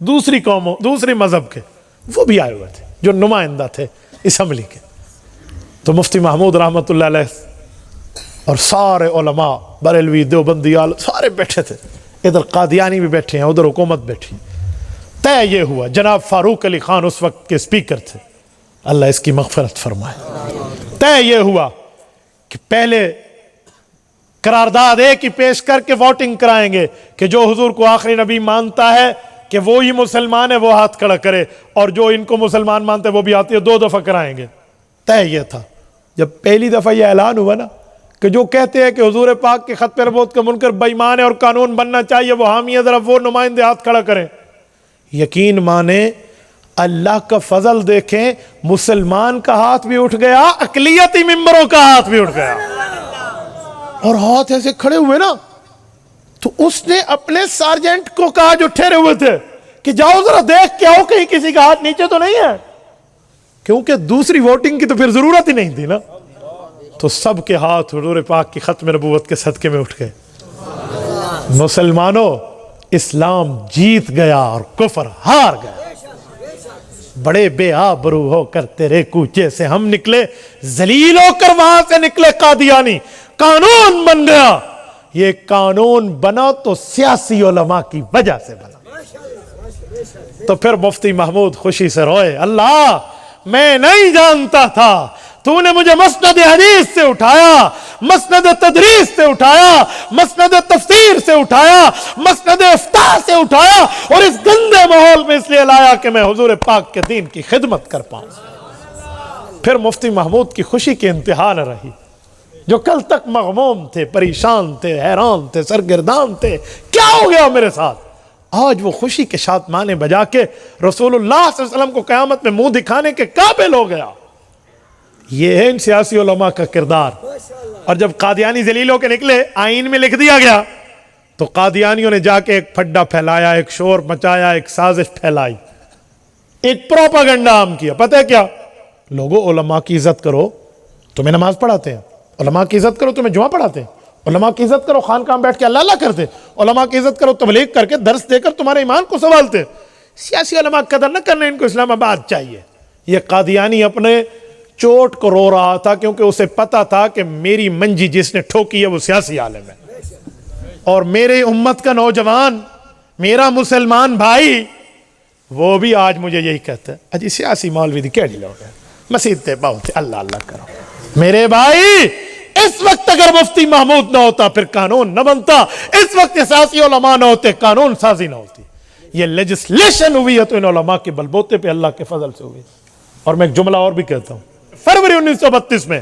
دوسری قوموں, دوسری مذہب کے, وہ بھی آئے ہوئے تھے جو نمائندہ تھے اسمبلی کے. تو مفتی محمود رحمۃ اللہ علیہ اور سارے علماء, بریلوی, دیوبندی, سارے بیٹھے تھے. ادھر قادیانی بھی بیٹھے ہیں, ادھر حکومت بیٹھی. طے یہ ہوا, جناب فاروق علی خان اس وقت کے اسپیکر تھے, اللہ اس کی مغفرت فرمائے. طے یہ ہوا کہ پہلے قرارداد ایک ہی پیش کر کے ووٹنگ کرائیں گے کہ جو حضور کو آخری نبی مانتا ہے کہ وہی مسلمان ہے وہ ہاتھ کھڑا کرے, اور جو ان کو مسلمان مانتے وہ بھی آتی ہے. 2 دفعہ کرائیں گے. طے یہ تھا. جب پہلی دفعہ یہ اعلان ہوا نا کہ جو کہتے ہیں کہ حضور پاک کے خط نبوت کا منکر بے ایمان ہے اور قانون بننا چاہیے وہ حامی ہے, ذرا وہ نمائندے ہاتھ کھڑا کریں. یقین مانے, اللہ کا فضل دیکھیں, مسلمان کا ہاتھ بھی اٹھ گیا, اقلیتی ممبروں کا ہاتھ بھی اٹھ گیا. اور ہاتھ ایسے کھڑے ہوئے نا تو اس نے اپنے سارجنٹ کو کہا جو ٹھہرے ہوئے تھے کہ جاؤ ذرا دیکھ کے آؤ کہیں کسی کا ہاتھ نیچے تو نہیں ہے, کیونکہ دوسری ووٹنگ کی تو پھر ضرورت ہی نہیں تھی نا. تو سب کے ہاتھ حضور پاک کی ختم نبوت کے صدقے میں اٹھ گئے. مسلمانوں, اسلام جیت گیا اور کفر ہار گیا. بڑے بے آبرو ہو کر تیرے کوچے سے ہم نکلے, ذلیل ہو کر وہاں سے نکلے قادیانی. قانون بن گیا. یہ قانون بنا تو سیاسی علماء کی وجہ سے بنا. تو پھر مفتی محمود خوشی سے روئے, اللہ میں نہیں جانتا تھا تو نے مجھے مسند حدیث سے اٹھایا, مسند تدریس سے اٹھایا, مسند تفسیر سے اٹھایا, مسند افتاء سے اٹھایا, اور اس گندے ماحول میں اس لیے لایا کہ میں حضور پاک کے دین کی خدمت کر پاؤں. پھر مفتی محمود کی خوشی کی انتہا نہ رہی. جو کل تک مغموم تھے, پریشان تھے, حیران تھے, سرگردان تھے, کیا ہو گیا میرے ساتھ, آج وہ خوشی کے شادمانے بجا کے رسول اللہ صلی اللہ علیہ وسلم کو قیامت میں منہ دکھانے کے قابل ہو گیا. یہ ہے ان سیاسی علماء کا کردار. اور جب قادیانی ذلیل ہو کے نکلے, آئین میں لکھ دیا گیا, تو قادیانیوں نے جا کے ایک پھڈا پھیلایا, ایک شور مچایا, ایک سازش پھیلائی, ایک پروپیگنڈا عام کیا. پتہ ہے کیا؟ لوگوں علماء کی عزت کرو, تمہیں نماز پڑھاتے ہیں. علماء کی عزت کرو, تمہیں جمعہ پڑھاتے ہیں. علماء کی عزت کرو, خانقاہ میں بیٹھ کے اللہ اللہ کرتے. علماء کی عزت کرو, تبلیغ کر کے درس دے کر تمہارے ایمان کو سنبھالتے. سیاسی علماء قدر نہ کرنے, ان کو اسلام آباد چاہیے. یہ قادیانی اپنے چوٹ کو رو رہا تھا کیونکہ اسے پتا تھا کہ میری منجی جس نے ٹھوکی ہے وہ سیاسی عالم ہے, اور میرے امت کا نوجوان, میرا مسلمان بھائی, وہ بھی آج مجھے یہی کہتا ہے اجی سیاسی مولوی دی کیڑی لوگ ہیں, مسجد تے بہت اللہ اللہ کرو. میرے بھائی, اس وقت اگر مفتی محمود نہ ہوتا پھر قانون نہ بنتا, اس وقت سیاسی علماء نہ ہوتے قانون سازی نہ ہوتی. یہ لیجسلیشن ہوئی ہے تو ان علماء کے بلبوتے پہ اللہ کے فضل سے ہوئی. اور میں ایک جملہ اور بھی کہتا ہوں, فروری 1932 میں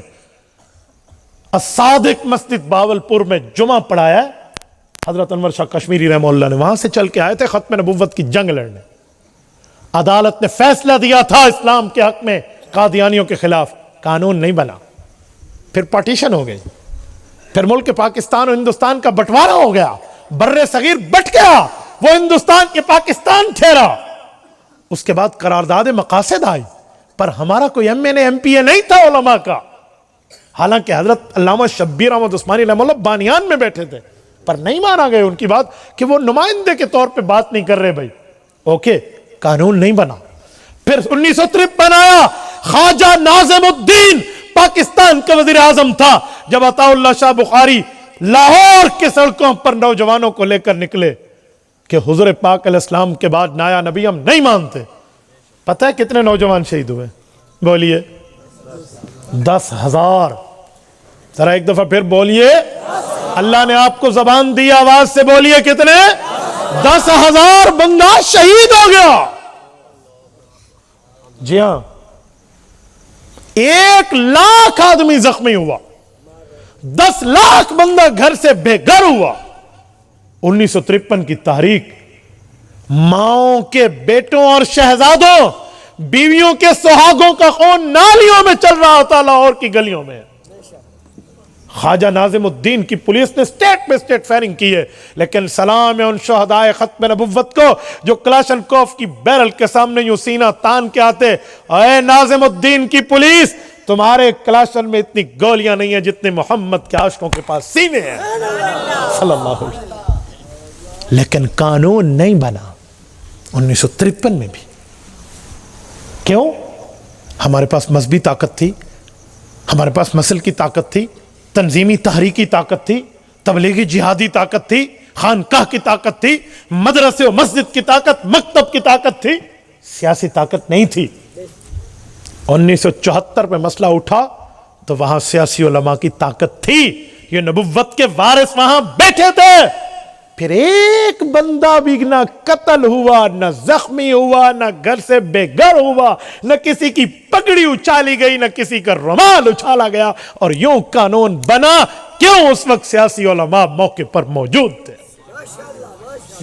الصادق مسجد باولپور میں جمعہ پڑھایا حضرت انور شاہ کشمیری رحمہ اللہ نے. وہاں سے چل کے آئے تھے ختم نبوت کی جنگ لڑنے. عدالت نے فیصلہ دیا تھا اسلام کے حق میں قادیانیوں کے خلاف، قانون نہیں بنا، پھر پارٹیشن ہو گئی، پھر ملک پاکستان اور ہندوستان کا بٹوارا ہو گیا، بر صغیر بٹ گیا، وہ ہندوستان کے پاکستان ٹھہرا، اس کے بعد قرارداد مقاصد آئی، پر ہمارا کوئی M N A M P A نہیں تھا علماء کا، حالانکہ حضرت علامہ شبیر احمد عثمانی رحمہ اللہ بانیان میں بیٹھے تھے، پر نہیں مانا گئے ان کی بات کہ وہ نمائندے کے طور پہ بات نہیں کر رہے بھائی، اوکے قانون نہیں بنا۔ پھر 1953 آیا، خواجہ ناظم الدین پاکستان کا وزیر اعظم تھا، جب عطا اللہ شاہ بخاری لاہور کے سڑکوں پر نوجوانوں کو لے کر نکلے کہ حضور پاک علیہ السلام کے بعد نایا نبی ہم نہیں مانتے، پتہ ہے کتنے نوجوان شہید ہوئے؟ بولیے 10,000۔ ذرا ایک دفعہ پھر بولیے، اللہ نے آپ کو زبان دی، آواز سے بولیے کتنے؟ 10,000 بندہ شہید ہو گیا۔ جی ہاں، 1,00,000 آدمی زخمی ہوا، 10 لاکھ بندہ گھر سے بے گھر ہوا۔ 1953 کی تحریک، ماؤں کے بیٹوں اور شہزادوں، بیویوں کے سہاگوں کا خون نالیوں میں چل رہا تھا لاہور کی گلیوں میں۔ خواجہ ناظم الدین کی پولیس نے سٹیٹ پہ سٹیٹ فائرنگ کی ہے، لیکن سلام ہے ان شہدائے ختم نبوت کو جو کلاشنکوف کی بیرل کے سامنے یوں سینہ تان کے آتے، اے ناظم الدین کی پولیس، تمہارے کلاشن میں اتنی گولیاں نہیں ہیں جتنے محمد کے عاشقوں کے پاس سینے ہیں صلی اللہ علیہ وسلم۔ لیکن قانون نہیں بنا 1953 میں بھی۔ کیوں؟ ہمارے پاس مذہبی طاقت تھی، ہمارے پاس مسل کی طاقت تھی، تنظیمی تحریکی طاقت تھی، تبلیغی جہادی طاقت تھی، خانقاہ کی طاقت تھی، مدرسے و مسجد کی طاقت، مکتب کی طاقت تھی، سیاسی طاقت نہیں تھی۔ 1974 میں مسئلہ اٹھا تو وہاں سیاسی علماء کی طاقت تھی، یہ نبوت کے وارث وہاں بیٹھے تھے۔ پھر ایک بندہ بھی نہ قتل ہوا، نہ زخمی ہوا، نہ گھر سے بے گھر ہوا، نہ کسی کی پگڑی اچھالی گئی، نہ کسی کا رومال اچھالا گیا، اور یوں قانون بنا۔ کیوں؟ اس وقت سیاسی علماء موقع پر موجود تھے۔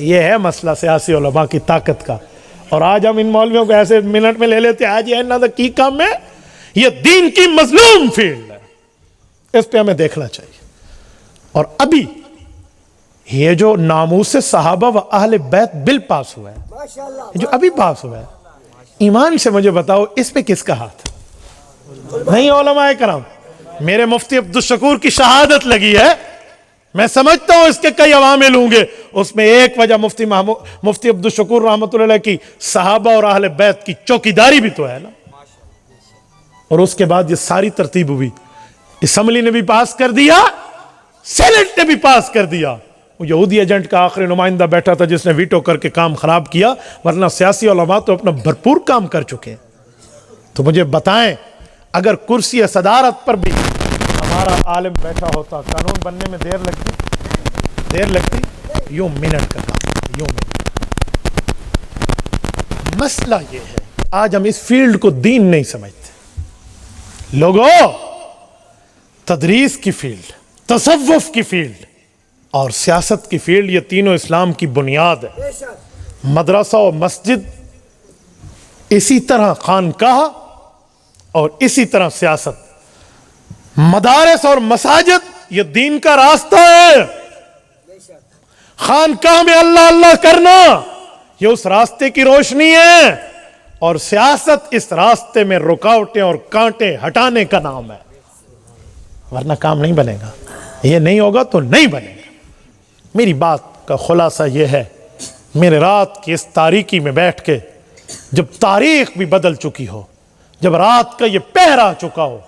یہ ہے مسئلہ سیاسی علماء کی طاقت کا۔ اور آج ہم ان مولویوں کو ایسے منٹ میں لے لیتے ہیں، آج یہ نہ کی کام ہے، یہ دین کی مظلوم فیلڈ ہے، اس پہ ہمیں دیکھنا چاہیے۔ اور ابھی یہ جو ناموس صحابہ و اہل بیت بل پاس ہوا ہے، جو ابھی پاس ہوا ہے، ایمان سے مجھے بتاؤ اس پہ کس کا ہاتھ؟ نہیں علماء کرام، میرے مفتی عبدالشکور کی شہادت لگی ہے، میں سمجھتا ہوں اس کے کئی عوامل ہوں گے، اس میں ایک وجہ مفتی عبدالشکور رحمۃ اللہ علیہ کی صحابہ اور اہل بیت کی چوکیداری بھی تو ہے نا۔ اور اس کے بعد یہ ساری ترتیب ہوئی، اسمبلی نے بھی پاس کر دیا، سینٹ نے بھی پاس کر دیا۔ وہ یہودی ایجنٹ کا آخری نمائندہ بیٹھا تھا جس نے ویٹو کر کے کام خراب کیا، ورنہ سیاسی علماء تو اپنا بھرپور کام کر چکے ہیں۔ تو مجھے بتائیں، اگر کرسی صدارت پر بھی ہمارا عالم بیٹھا ہوتا، قانون بننے میں دیر لگتی؟ یوں منٹ کا کام، یوں منٹ۔ مسئلہ یہ ہے آج ہم اس فیلڈ کو دین نہیں سمجھتے۔ لوگوں، تدریس کی فیلڈ، تصوف کی فیلڈ اور سیاست کی فیلڈ، یہ تینوں اسلام کی بنیاد ہے۔ مدرسہ و مسجد، اسی طرح خانقاہ اور اسی طرح سیاست، مدارس اور مساجد، یہ دین کا راستہ ہے۔ خانقاہ میں اللہ اللہ کرنا، یہ اس راستے کی روشنی ہے، اور سیاست اس راستے میں رکاوٹیں اور کانٹے ہٹانے کا نام ہے، ورنہ کام نہیں بنے گا۔ یہ نہیں ہوگا تو نہیں بنے گا۔ میری بات کا خلاصہ یہ ہے، میرے رات کی اس تاریکی میں بیٹھ کے، جب تاریخ بھی بدل چکی ہو، جب رات کا یہ پہر آ چکا ہو،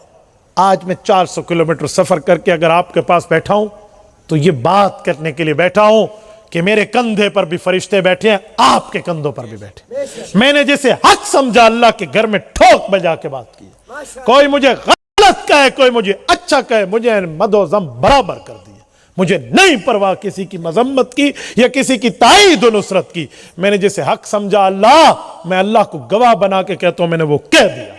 آج میں 400 کلومیٹر سفر کر کے اگر آپ کے پاس بیٹھا ہوں تو یہ بات کرنے کے لیے بیٹھا ہوں کہ میرے کندھے پر بھی فرشتے بیٹھے ہیں، آپ کے کندھوں پر بھی بیٹھے۔ میں نے جسے حق سمجھا اللہ کے گھر میں ٹھوک بجا کے بات کی، کوئی مجھے غلط کہے، کوئی مجھے اچھا کہے، مجھے مد و ذم برابر کر دیا۔ مجھے نہیں پرواہ کسی کی مذمت کی یا کسی کی تائید و نصرت کی۔ میں نے جسے حق سمجھا اللہ، میں اللہ کو گواہ بنا کے کہتا ہوں میں نے وہ کہہ دیا۔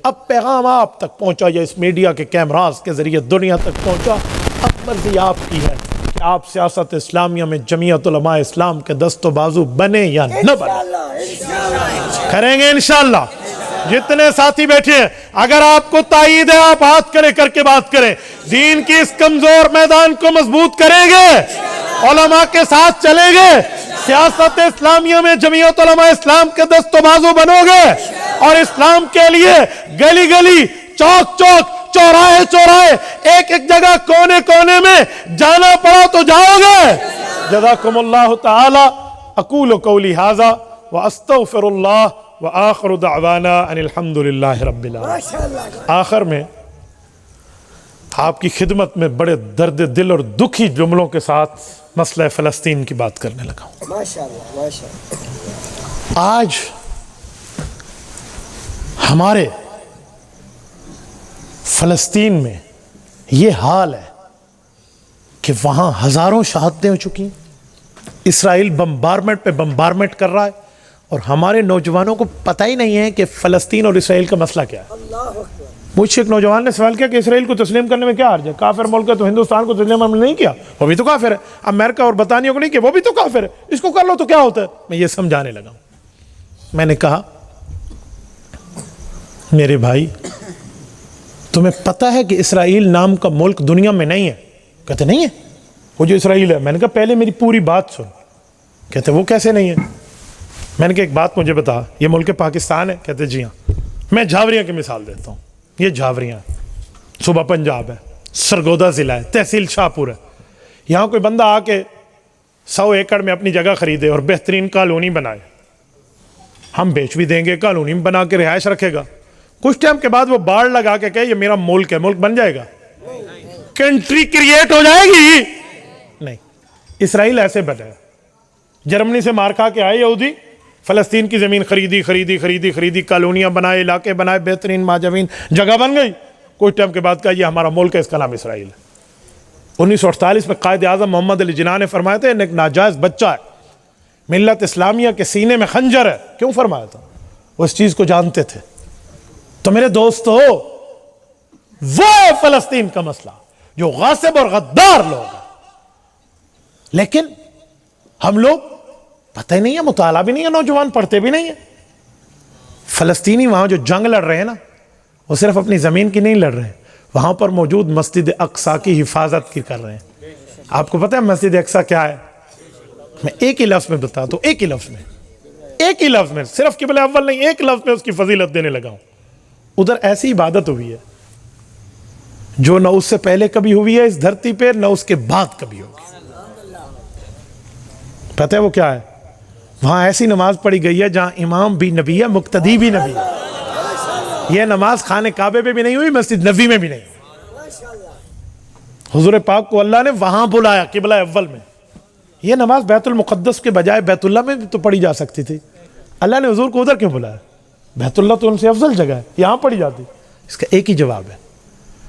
اب پیغام آپ تک پہنچا یا اس میڈیا کے کیمراز کے ذریعے دنیا تک پہنچا، اب مرضی آپ کی ہے کہ آپ سیاست اسلامیہ میں جمعیت علماء اسلام کے دست و بازو بنے یا نہ بنے۔ کریں گے انشاءاللہ. جتنے ساتھی بیٹھے ہیں اگر آپ کو تائید ہے آپ ہاتھ کھڑے کر کے بات کریں. دین کی اس کمزور میدان کو مضبوط کریں گے, علماء کے ساتھ چلیں گے, سیاست اسلامیہ میں جمعیت علماء اسلام کے دست و بازو بنو گے, اور اسلام کے لیے گلی گلی, چوک چوک, چوراہے چوراہے, ایک ایک جگہ, کونے کونے میں جانا پڑا تو جاؤ گے. جزاکم اللہ تعالی. اقول قولی ھذا واستغفر اللہ وآخر دعوانا ان الحمد للہ رب العالمین. آخر میں آپ کی خدمت میں بڑے درد دل اور دکھی جملوں کے ساتھ مسئلہ فلسطین کی بات کرنے لگا ہوں. ماشاءاللہ ماشاءاللہ. آج ہمارے فلسطین میں یہ حال ہے کہ وہاں ہزاروں شہادتیں ہو چکی ہیں. اسرائیل بمبارمنٹ پہ بمبارمنٹ کر رہا ہے, اور ہمارے نوجوانوں کو پتہ ہی نہیں ہے کہ فلسطین اور اسرائیل کا مسئلہ کیا ہے. اللہ اکبر. مجھ سے ایک نوجوان نے سوال کیا کہ اسرائیل کو تسلیم کرنے میں کیا حرج ہے, کافر ملک ہے تو ہندوستان کو تسلیم ہم نے نہیں کیا, وہ بھی تو کافر ہے. امریکہ اور برطانیہ کو نہیں کیا, وہ بھی تو کافر ہے, اس کو کر لو تو کیا ہوتا ہے. میں یہ سمجھانے لگا ہوں. میں نے کہا میرے بھائی تمہیں پتہ ہے کہ اسرائیل نام کا ملک دنیا میں نہیں ہے؟ کہتے نہیں ہے, وہ جو اسرائیل ہے. میں نے کہا پہلے میری پوری بات سن. کہتے وہ کیسے نہیں ہے؟ میں نے کہا ایک بات مجھے بتا, یہ ملک پاکستان ہے؟ کہتے جی ہاں. میں جھاوریاں کی مثال دیتا ہوں. یہ جھاوریاں صوبہ پنجاب ہے, سرگودا ضلع ہے, تحصیل شاہپور ہے. یہاں کوئی بندہ آ کے 100 ایکڑ میں اپنی جگہ خریدے اور بہترین کالونی بنائے, ہم بیچ بھی دیں گے, کالونی بنا کے رہائش رکھے گا. کچھ ٹائم کے بعد وہ باڑ لگا کے کہے یہ میرا ملک ہے, ملک بن جائے گا, کنٹری کریٹ ہو جائے گی؟ نہیں. اسرائیل ایسے بنا ہے. جرمنی سے مار کھا کے آئے یہودی, فلسطین کی زمین خریدی, کالونیاں بنائے, علاقے بنائے, بہترین ماجوین, جگہ بن گئی. کچھ ٹائم کے بعد کہا یہ ہمارا ملک ہے, اس کا نام اسرائیل ہے. 1948 میں قائد اعظم محمد علی جناح نے فرمایا تھا ایک ناجائز بچہ ہے, ملت اسلامیہ کے سینے میں خنجر ہے. کیوں فرمایا تھا؟ وہ اس چیز کو جانتے تھے. تو میرے دوستو, وہ فلسطین کا مسئلہ جو غاصب اور غدار لوگ ہیں, لیکن ہم لوگ پتہ ہی نہیں ہے, مطالعہ بھی نہیں ہے, نوجوان پڑھتے بھی نہیں ہیں. فلسطینی وہاں جو جنگ لڑ رہے ہیں نا, وہ صرف اپنی زمین کی نہیں لڑ رہے ہیں, وہاں پر موجود مسجد اقصیٰ کی حفاظت کی کر رہے ہیں. آپ کو پتہ ہے مسجد اقصیٰ کیا ہے؟ میں ایک ہی لفظ میں بتاتا ہوں, ایک ہی لفظ میں, صرف قبلہ اول نہیں, ایک لفظ میں اس کی فضیلت دینے لگا ہوں. ادھر ایسی عبادت ہوئی ہے جو نہ اس سے پہلے کبھی ہوئی ہے اس دھرتی پہ, نہ اس کے بعد کبھی ہوگی. پتہ ہے وہ کیا ہے؟ وہاں ایسی نماز پڑھی گئی ہے جہاں امام بھی نبی ہے, مقتدی بھی نبی ہے. یہ نماز خانہ کعبے پہ بھی نہیں ہوئی, مسجد نبوی میں بھی نہیں ہوئی. حضور پاک کو اللہ نے وہاں بلایا قبلہ اول میں. یہ نماز بیت المقدس کے بجائے بیت اللہ میں بھی تو پڑھی جا سکتی تھی. اللہ نے حضور کو ادھر کیوں بلایا؟ بیت اللہ تو ان سے افضل جگہ ہے, یہاں پڑھی جاتی. اس کا ایک ہی جواب ہے,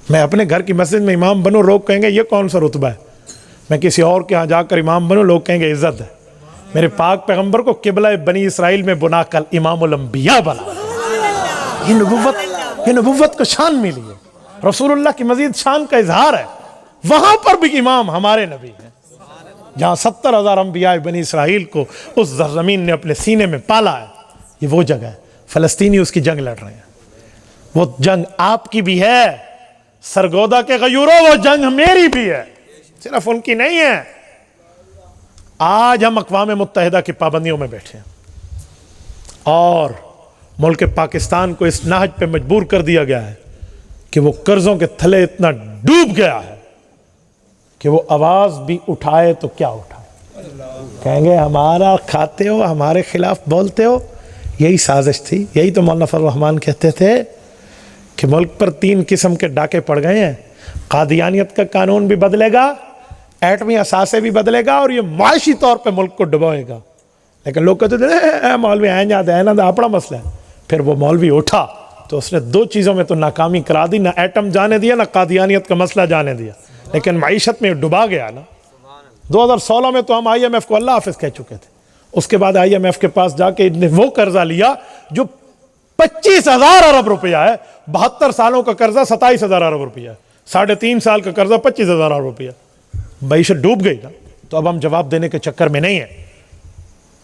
میں اپنے گھر کی مسجد میں امام بنوں, لوگ کہیں گے یہ کون سا رتبہ ہے. میں کسی اور کے ہاں جا کر امام بنوں, لوگ کہیں گے عزت ہے. میرے پاک پیغمبر کو قبلہ بنی اسرائیل میں بنا کر امام الانبیاء بنا. یہ نبوت کو شان ملی ہے, رسول اللہ کی مزید شان کا اظہار ہے. وہاں پر بھی امام ہمارے نبی ہیں, جہاں 70,000 انبیاء بنی اسرائیل کو اس زمین نے اپنے سینے میں پالا ہے. یہ وہ جگہ ہے. فلسطینی اس کی جنگ لڑ رہے ہیں. وہ جنگ آپ کی بھی ہے سرگودا کے غیوروں, وہ جنگ میری بھی ہے, صرف ان کی نہیں ہے. آج ہم اقوام متحدہ کی پابندیوں میں بیٹھے ہیں اور ملک پاکستان کو اس نہج پہ مجبور کر دیا گیا ہے کہ وہ قرضوں کے تھلے اتنا ڈوب گیا ہے کہ وہ آواز بھی اٹھائے تو کیا اٹھائے. کہیں گے ہمارا کھاتے ہو, ہمارے خلاف بولتے ہو. یہی سازش تھی. یہی تو مولانا فضل الرحمان کہتے تھے کہ ملک پر 3 قسم کے ڈاکے پڑ گئے ہیں. قادیانیت کا قانون بھی بدلے گا, ایٹمی اثاثے بھی بدلے گا, اور یہ معاشی طور پہ ملک کو ڈبوئے گا. لیکن لوگ کہتے تھے مولوی آئیں جاتے ہیں نا, اپنا مسئلہ ہے. پھر وہ مولوی اٹھا تو اس نے 2 چیزوں میں تو ناکامی کرا دی, نہ ایٹم جانے دیا, نہ قادیانیت کا مسئلہ جانے دیا, لیکن معیشت میں ڈبا گیا نا. 2016 میں تو ہم IMF کو اللہ حافظ کہہ چکے تھے. اس کے بعد IMF کے پاس جا کے نے وہ قرضہ لیا جو 25,000 ارب روپیہ ہے. 72 سالوں کا قرضہ 27,000 ارب روپیہ ہے. 3.5 سال کا قرضہ 25,000 ارب روپیہ. معیشت ڈوب گئی نا. تو اب ہم جواب دینے کے چکر میں نہیں ہیں,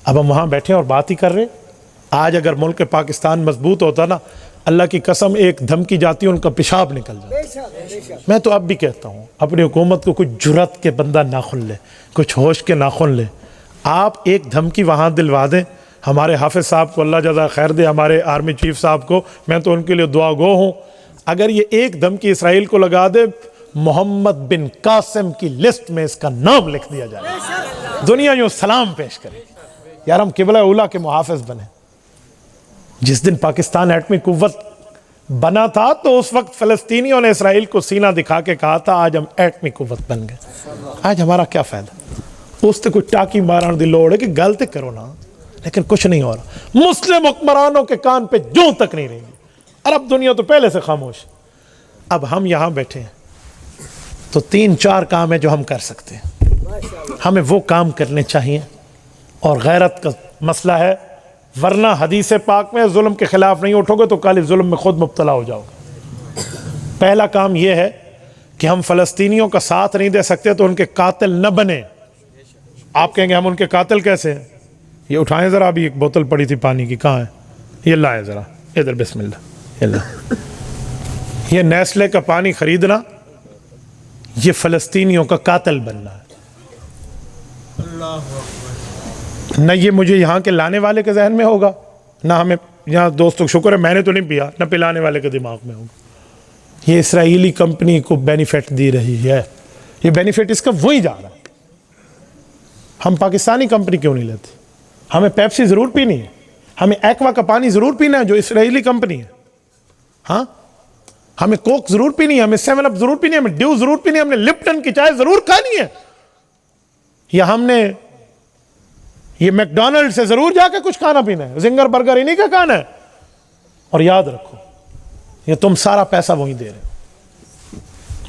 اب ہم وہاں بیٹھے اور بات ہی کر رہے. آج اگر ملک پاکستان مضبوط ہوتا نا، اللہ کی قسم ایک دھمکی جاتی ان کا پیشاب نکل جاتا۔ میں تو اب بھی کہتا ہوں اپنی حکومت کو کچھ جرات کے بندہ ناخن لے، کچھ ہوش کے ناخن لے۔ آپ ایک دھمکی وہاں دلوا دیں، ہمارے حافظ صاحب کو اللہ جزا خیر دے، ہمارے آرمی چیف صاحب کو، میں تو ان کے لیے دعا گو ہوں، اگر یہ ایک دھمکی اسرائیل کو لگا دے، محمد بن قاسم کی لسٹ میں اس کا نام لکھ دیا جائے، دنیا یوں سلام پیش کرے، یار ہم قبلہ اولا کے محافظ بنے۔ جس دن پاکستان ایٹمی قوت بنا تھا تو اس وقت فلسطینیوں نے اسرائیل کو سینہ دکھا کے کہا تھا آج ہم ایٹمی قوت بن گئے۔ آج ہمارا کیا فائدہ؟ اس سے کچھ ٹاکی مارن دی لوڑ ہے کہ غلط کرو نا، لیکن کچھ نہیں ہو رہا۔ مسلم حکمرانوں کے کان پہ جوں تک نہیں رہیں گی، عرب دنیا تو پہلے سے خاموش۔ اب ہم یہاں بیٹھے ہیں تو 3-4 کام ہیں جو ہم کر سکتے ہیں، ہمیں وہ کام کرنے چاہیے، اور غیرت کا مسئلہ ہے، ورنہ حدیث پاک میں ظلم کے خلاف نہیں اٹھو گے تو کل ظلم میں خود مبتلا ہو جاؤ گے۔ پہلا کام یہ ہے کہ ہم فلسطینیوں کا ساتھ نہیں دے سکتے تو ان کے قاتل نہ بنے۔ آپ کہیں گے ہم ان کے قاتل کیسے ہیں؟ یہ اٹھائیں ذرا، ابھی ایک بوتل پڑی تھی پانی کی، کہاں ہے؟ یہ لائیں ذرا ادھر، بسم اللہ، یہ نیسلے کا پانی خریدنا، یہ فلسطینیوں کا قاتل بننا ہے۔ نہ یہ مجھے یہاں کے لانے والے کے ذہن میں ہوگا، نہ ہمیں یہاں دوستوں شکر ہے میں نے تو نہیں پیا، نہ پلانے والے کے دماغ میں ہوگا۔ یہ اسرائیلی کمپنی کو بینیفٹ دی رہی ہے، یہ بینیفٹ اس کا وہی جا رہا ہے۔ ہم پاکستانی کمپنی کیوں نہیں لیتے؟ ہمیں پیپسی ضرور پینی ہے، ہمیں ایکوا کا پانی ضرور پینا ہے جو اسرائیلی کمپنی ہے، ہاں ہمیں کوک ضرور پینی ہے، ہمیں 7 اپ ضرور پینی ہے، ہمیں ڈیو ضرور پینی ہے، ہم نے لپٹن کی چائے ضرور کھانی ہے، یا ہم نے یہ میک ڈونلڈ سے ضرور جا کے کچھ کھانا پینا ہے، زنگر برگر انہی کا کھانا ہے۔ اور یاد رکھو یہ تم سارا پیسہ وہی دے رہے ہو۔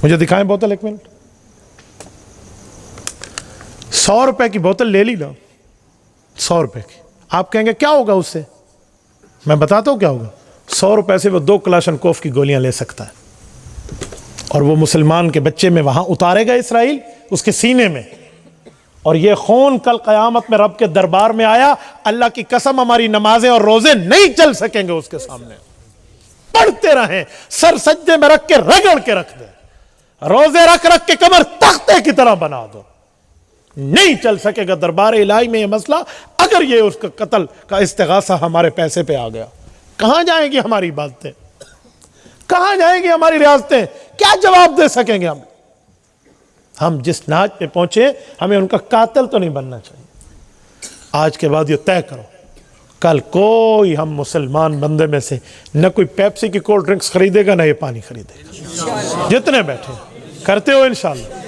مجھے دکھائیں بوتل، ایک منٹ۔ 100 روپے کی بوتل لے لی نا، 100 روپے کی، آپ کہیں گے کیا ہوگا اس سے؟ میں بتاتا ہوں کیا ہوگا۔ 100 روپے سے وہ 2 کلاشنکوف کی گولیاں لے سکتا ہے، اور وہ مسلمان کے بچے میں وہاں اتارے گا اسرائیل، اس کے سینے میں، اور یہ خون کل قیامت میں رب کے دربار میں آیا، اللہ کی قسم ہماری نمازیں اور روزے نہیں چل سکیں گے اس کے سامنے۔ پڑھتے رہیں، سر سجدے میں رکھ کے رگڑ کے رکھ دیں، روزے رکھ رکھ کے کمر تختے کی طرح بنا دو، نہیں چل سکے گا دربار الہی میں یہ مسئلہ۔ اگر یہ اس کا قتل کا استغاثہ ہمارے پیسے پہ آ گیا، کہاں جائیں گی ہماری عبادتیں؟ کہاں جائیں گی ہماری ریاستیں؟ کیا جواب دے سکیں گے ہم جس ناج پہ پہنچے، ہمیں ان کا قاتل تو نہیں بننا چاہیے۔ آج کے بعد یہ طے کرو، کل کوئی ہم مسلمان بندے میں سے نہ کوئی پیپسی کی کولڈ ڈرنکس خریدے گا، نہ یہ پانی خریدے گا۔ جتنے بیٹھے کرتے ہو انشاءاللہ۔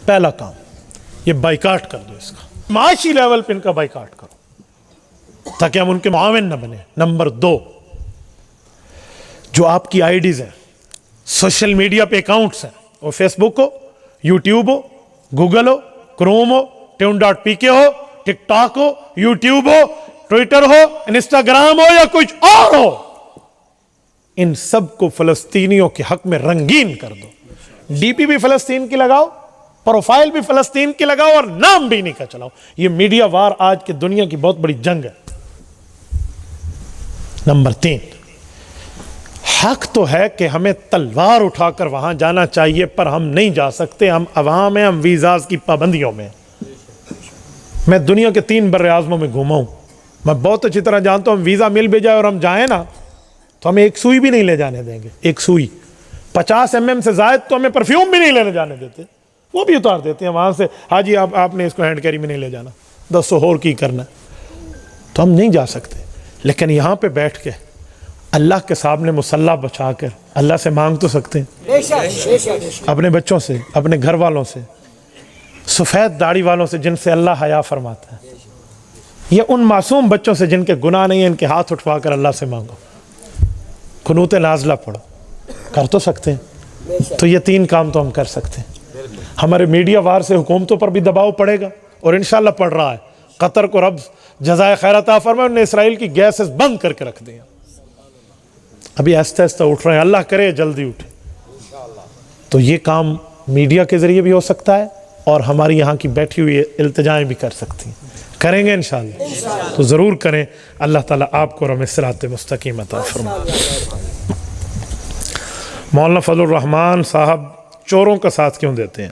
پہلا کام یہ بائیکاٹ کر دو، اس کا معاشی لیول پہ ان کا بائیکاٹ کرو تاکہ ہم ان کے معاون نہ بنے۔ نمبر 2، جو آپ کی آئی ڈیز ہیں، سوشل میڈیا پہ اکاؤنٹس ہیں، وہ فیس بک ہو، یوٹیوب ہو، گوگل ہو، کروم ہو، tune.pk ہو، ٹک ٹاک ہو، یوٹیوب ہو، ٹویٹر ہو، انسٹاگرام ہو، یا کچھ اور ہو، ان سب کو فلسطینیوں کے حق میں رنگین کر دو۔ ڈی پی بھی فلسطین کی لگاؤ، پروفائل بھی فلسطین کی لگاؤ، اور نام بھی نہیں کا چلاؤ۔ یہ میڈیا وار آج کی دنیا کی بہت بڑی جنگ ہے۔ نمبر 3، حق تو ہے کہ ہمیں تلوار اٹھا کر وہاں جانا چاہیے، پر ہم نہیں جا سکتے، ہم عوام ہیں، ہم ویزاز کی پابندیوں میں۔ میں دنیا کے 3 بر اعظموں میں گھوما ہوں، میں بہت اچھی طرح جانتا ہوں ویزا مل بھی جائے اور ہم جائیں نا تو ہمیں ایک سوئی بھی نہیں لے جانے دیں گے، ایک سوئی 50 mm سے زائد تو ہمیں پرفیوم بھی نہیں لینے جانے دیتے، وہ بھی اتار دیتے ہیں وہاں سے، ہاں جی آپ نے اس کو ہینڈ کیری میں نہیں لے جانا، 200 اور کی کرنا، تو ہم نہیں جا سکتے۔ لیکن یہاں پہ بیٹھ کے اللہ کے سامنے مصلی بچا کر اللہ سے مانگ تو سکتے ہیں، اپنے بچوں سے، اپنے گھر والوں سے، سفید داڑھی والوں سے جن سے اللہ حیا فرماتا ہے، یہ ان معصوم بچوں سے جن کے گناہ نہیں ہیں، ان کے ہاتھ اٹھوا کر اللہ سے مانگو، قنوت نازلہ پڑھو، کر تو سکتے ہیں۔ تو یہ 3 کام تو ہم کر سکتے ہیں۔ ہمارے میڈیا وار سے حکومتوں پر بھی دباؤ پڑے گا، اور انشاءاللہ پڑ رہا ہے۔ قطر کو رب جزائے خیر عطا فرمائے، انہوں نے اسرائیل کی گیسز بند کر کے رکھ دیا، ابھی آہستہ آہستہ اٹھ رہے ہیں، اللہ کرے جلدی اٹھے۔ تو یہ کام میڈیا کے ذریعے بھی ہو سکتا ہے، اور ہماری یہاں کی بیٹھی ہوئی التجائیں بھی کر سکتی ہیں۔ کریں گے انشاءاللہ؟ تو ضرور کریں. اللہ تعالیٰ آپ کو ہمیں صراط مستقیم عطا فرمائے. مولانا فضل الرحمان صاحب چوروں کا ساتھ کیوں دیتے ہیں؟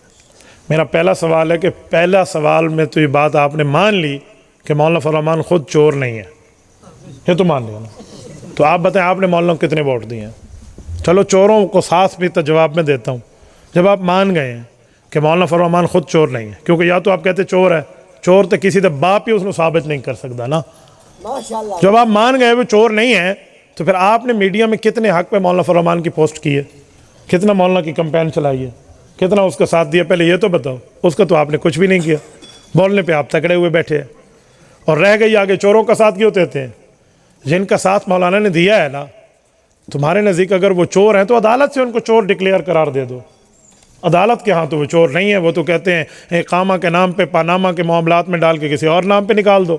میرا پہلا سوال ہے کہ پہلا سوال میں تو یہ بات آپ نے مان لی کہ مولانا فضل الرحمان خود چور نہیں ہے، یہ تو مان لیا نا. تو آپ بتائیں آپ نے مولانا کو کتنے ووٹ دیے ہیں؟ چلو چوروں کو ساتھ بھی تو جواب میں دیتا ہوں. جب آپ مان گئے ہیں کہ مولانا فضل الرحمان خود چور نہیں ہے، کیونکہ یا تو آپ کہتے چور ہے، چور تو کسی تو باپ ہی اس کو ثابت نہیں کر سکتا نا. ماشاءاللہ. جب آپ مان گئے وہ چور نہیں ہے تو پھر آپ نے میڈیا میں کتنے حق پہ مولانا فضل الرحمان کی پوسٹ کی ہے، کتنا مولانا کی کمپین چلائی ہے، کتنا اس کا ساتھ دیا؟ پہلے یہ تو بتاؤ. اس کا تو آپ نے کچھ بھی نہیں کیا، بولنے پہ آپ تکڑے ہوئے بیٹھے ہیں. اور رہ گئی آگے چوروں کا ساتھ کیوں دیتے ہیں؟ جن کا ساتھ مولانا نے دیا ہے نا، تمہارے نزدیک اگر وہ چور ہیں تو عدالت سے ان کو چور ڈکلیئر قرار دے دو. عدالت کے ہاں تو وہ چور نہیں ہے، وہ تو کہتے ہیں اقامہ کے نام پہ پاناما کے معاملات میں ڈال کے کسی اور نام پہ نکال دو.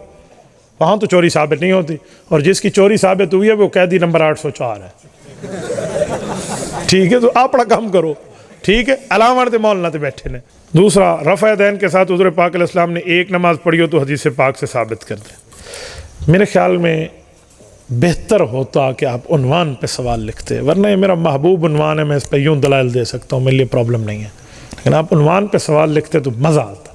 وہاں تو چوری ثابت نہیں ہوتی، اور جس کی چوری ثابت ہوئی ہے وہ قیدی نمبر 804 ہے. ٹھیک ہے، تو آپ بڑا کام کرو. ٹھیک ہے، علامات مولانا تے بیٹھے نے. دوسرا، رفع دین کے ساتھ حضور پاک علیہ السلام نے ایک نماز پڑھی ہو تو حدیث پاک سے ثابت کر دیں. میرے خیال میں بہتر ہوتا کہ آپ عنوان پہ سوال لکھتے، ورنہ یہ میرا محبوب عنوان ہے، میں اس پہ یوں دلائل دے سکتا ہوں، میرے لیے پرابلم نہیں ہے. لیکن آپ عنوان پہ سوال لکھتے تو مزہ آتا.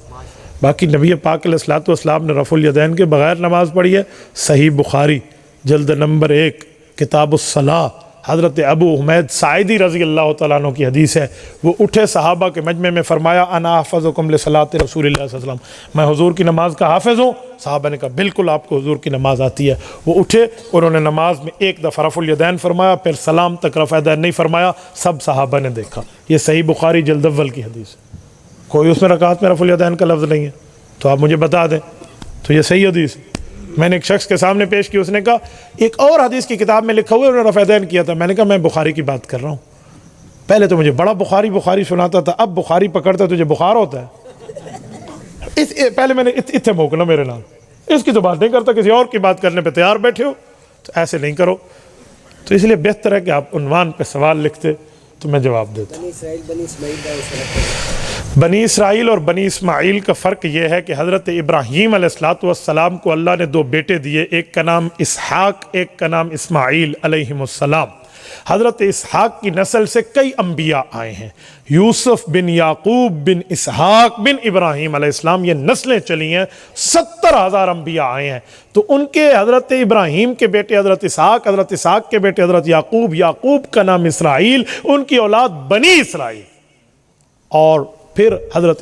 باقی نبی پاک علیہ السلام نے رفع الیدین کے بغیر نماز پڑھی ہے. صحیح بخاری جلد نمبر 1 کتاب الصلاۃ، حضرت ابو حمید ساعدی رضی اللہ تعالیٰ عنہ کی حدیث ہے. وہ اٹھے صحابہ کے مجمع میں فرمایا انا احفظکم لصلاۃ رسول اللہ صلی اللہ علیہ وسلم، میں حضور کی نماز کا حافظ ہوں. صحابہ نے کہا بالکل آپ کو حضور کی نماز آتی ہے. وہ اٹھے، انہوں نے نماز میں ایک دفعہ رفع الیدین فرمایا، پھر سلام تک رفع یدین نہیں فرمایا. سب صحابہ نے دیکھا. یہ صحیح بخاری جلد اول کی حدیث ہے. کوئی اس میں رکعت میں رفع الیدین کا لفظ نہیں ہے، تو آپ مجھے بتا دیں. تو یہ صحیح حدیث ہے. میں نے ایک شخص کے سامنے پیش کی، اس نے کہا ایک اور حدیث کی کتاب میں لکھا ہوا ہے انہوں نے رفع یدین کیا تھا. میں نے کہا میں بخاری کی بات کر رہا ہوں. پہلے تو مجھے بڑا بخاری سناتا تھا، اب بخاری پکڑتا تجھے بخار ہوتا ہے. پہلے میں نے اتنے موکنا میرے نام، اس کی تو بات نہیں کرتا، کسی اور کی بات کرنے پہ تیار بیٹھے ہو، تو ایسے نہیں کرو. تو اس لیے بہتر ہے کہ آپ عنوان پہ سوال لکھتے تو میں جواب دیتا. بنی اسرائیل اور بنی اسماعیل کا فرق یہ ہے کہ حضرت ابراہیم علیہ السلام کو اللہ نے 2 بیٹے دیے، ایک کا نام اسحاق، ایک کا نام اسماعیل علیہم السلام. حضرت اسحاق کی نسل سے کئی انبیاء آئے ہیں، یوسف بن یعقوب بن اسحاق بن ابراہیم علیہ السلام، یہ نسلیں چلی ہیں. 70,000 انبیاء آئے ہیں. تو ان کے حضرت ابراہیم کے بیٹے حضرت اسحاق کے بیٹے حضرت یعقوب کا نام اسرائیل، ان کی اولاد بنی اسرائیل. اور پھر حضرت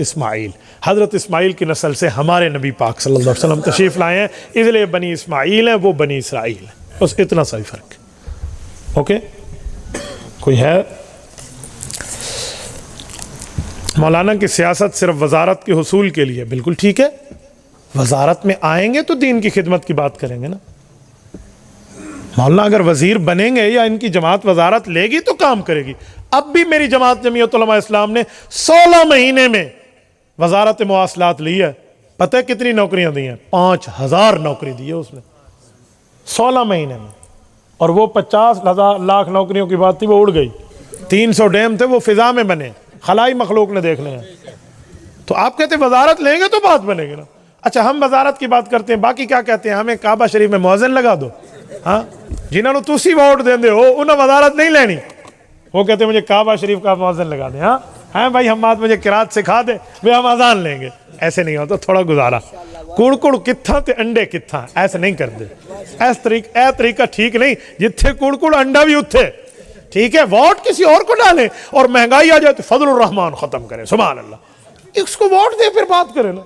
اسماعیل کی نسل سے ہمارے نبی پاک صلی اللہ علیہ وسلم تشریف لائے ہیں، اس لیے بنی اسماعیل ہیں، وہ بنی اسرائیل ہیں. بس اتنا سا ہی فرق ہے. اوکے، کوئی ہے؟ مولانا کی سیاست صرف وزارت کے حصول کے لیے، بالکل ٹھیک ہے. وزارت میں آئیں گے تو دین کی خدمت کی بات کریں گے نا. مولانا اگر وزیر بنیں گے یا ان کی جماعت وزارت لے گی تو کام کرے گی. اب بھی میری جماعت جمعیت علماء اسلام نے 16 مہینے میں وزارت مواصلات لی ہے. پتہ ہے کتنی نوکریاں دی ہیں؟ 5000 نوکری دی ہے اس نے 16 مہینے میں. اور وہ 50 لاکھ نوکریوں کی بات تھی، وہ اڑ گئی. 300 ڈیم تھے وہ فضا میں بنے، خلائی مخلوق نے دیکھ لے ہیں. تو آپ کہتے ہیں وزارت لیں گے تو بات بنے گی نا. اچھا ہم وزارت کی بات کرتے ہیں، باقی کیا کہتے ہیں؟ ہمیں کعبہ شریف میں مؤذن لگا دو. ہاں، جنہوں نے تسی ووٹ دیں دے ہو انہیں وزارت نہیں لینی. وہ کہتے ہیں مجھے کعبہ شریف کا مؤذن لگا دیں. ہاں بھائی ہم بات مجھے قرات سکھا دیں، وہ ہم اذان لیں گے. ایسے نہیں ہوتا، تھوڑا گزارا. کوڑ کتھا تے انڈے کتھا، ایسے نہیں کرتے. اے طریقہ ٹھیک نہیں. جتھے کوڑ انڈا بھی اتھے. ٹھیک ہے، ووٹ کسی اور کو ڈالیں اور مہنگائی آ جائے تو فضل الرحمان ختم کریں. سبحان اللہ، اس کو ووٹ دے پھر بات کریں نا.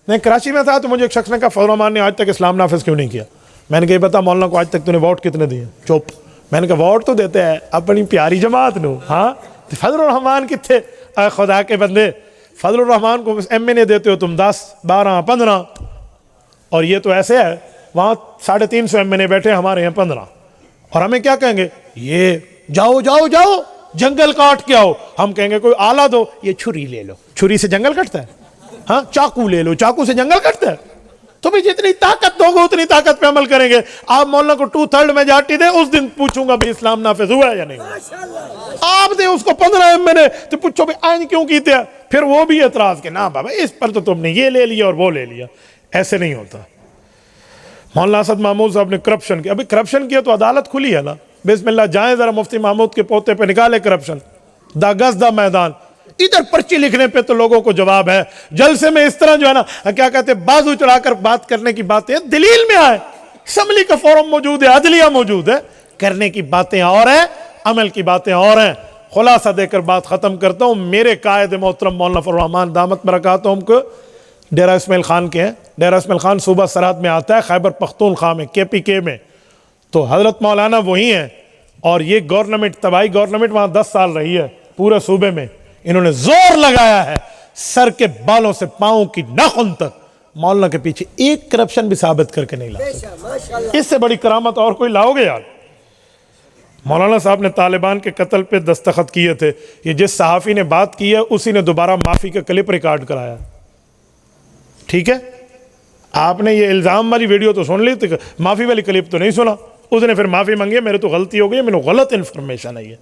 میں کراچی میں تھا تو مجھے ایک شخص نے کہا فضل الرحمان نے آج تک اسلام نافذ کیوں نہیں کیا. میں نے کہا بتا مولانا کو آج تک تو نے ووٹ کتنے دیے؟ چپ. میں نے کہا ووٹ تو دیتے ہیں اپنی پیاری جماعت نو. ہاں، فضل الرحمان کتنے؟ اے خدا کے بندے، فضل الرحمان کو ایم این اے دیتے ہو تم 10 12 15، اور یہ تو ایسے ہے وہاں 350 ایم این اے بیٹھے، ہمارے یہاں 15. اور ہمیں کیا کہیں گے؟ یہ جاؤ جنگل کاٹ کے آؤ. ہم کہیں گے کوئی آلہ دو، یہ چھری لے لو. چھری سے جنگل کٹتا ہے؟ ہاں، چاقو لے لو، چاقو سے جنگل کٹتا ہے؟ تو بھی جتنی طاقت دو گے اتنی طاقت پہ عمل کریں گے. آپ مولانا کو 2/3 میجارٹی دیں، اس دن پوچھوں گا بھی اسلام نافذ ہوا ہے یا نہیں. آپ دیں اس کو 15 ایم این اے تو پوچھو بھی آئین کیوں کیتے ہیں؟ پھر وہ بھی اعتراض کہ نا بابا اس پر تو تم نے یہ لے لیا اور وہ لے لیا. ایسے نہیں ہوتا. مولانا اسد محمود صاحب نے کرپشن کیا, ابھی کرپشن کیا تو عدالت کھلی ہے نا, بسم اللہ جائیں ذرا مفتی محمود کے پوتے پہ نکالے کرپشن, دا گز دا میدان. ادھر پرچی لکھنے پہ تو لوگوں کو جواب ہے, جلسے میں اس طرح جو ہے نا کیا کہتے ہیں بازو چڑھا کر بات کرنے کی باتیں دلیل میں آئے, اسمبلی کا فورم موجود ہے, عدلیہ موجود ہے, کرنے کی باتیں اور ہیں, عمل کی باتیں اور ہیں. خلاصہ دے کر بات ختم کرتا ہوں. میرے قائد محترم مولانا فضل الرحمان دامت برکاتہم کو ڈیرہ اسماعیل خان کے ہیں. ڈیرہ اسماعیل خان صوبہ سرحد میں آتا ہے, خیبر پختونخوا میں, KPK میں. تو حضرت مولانا وہی ہیں, اور یہ گورنمنٹ تباہی گورنمنٹ وہاں 10 سال رہی ہے پورے صوبے میں. انہوں نے زور لگایا ہے سر کے بالوں سے پاؤں کی ناخن تک, مولانا کے پیچھے ایک کرپشن بھی ثابت کر کے نہیں لا سکتے. اس سے بڑی کرامت اور کوئی لاؤ گے یار؟ مولانا صاحب نے طالبان کے قتل پہ دستخط کیے تھے. یہ جس صحافی نے بات کی ہے اسی نے دوبارہ معافی کا کلپ ریکارڈ کرایا. ٹھیک ہے, آپ نے یہ الزام والی ویڈیو تو سن لی, معافی والی کلپ تو نہیں سنا. اس نے پھر معافی مانگی, میرے تو غلطی ہو گئی, میرے غلط انفارمیشن ہے یہ.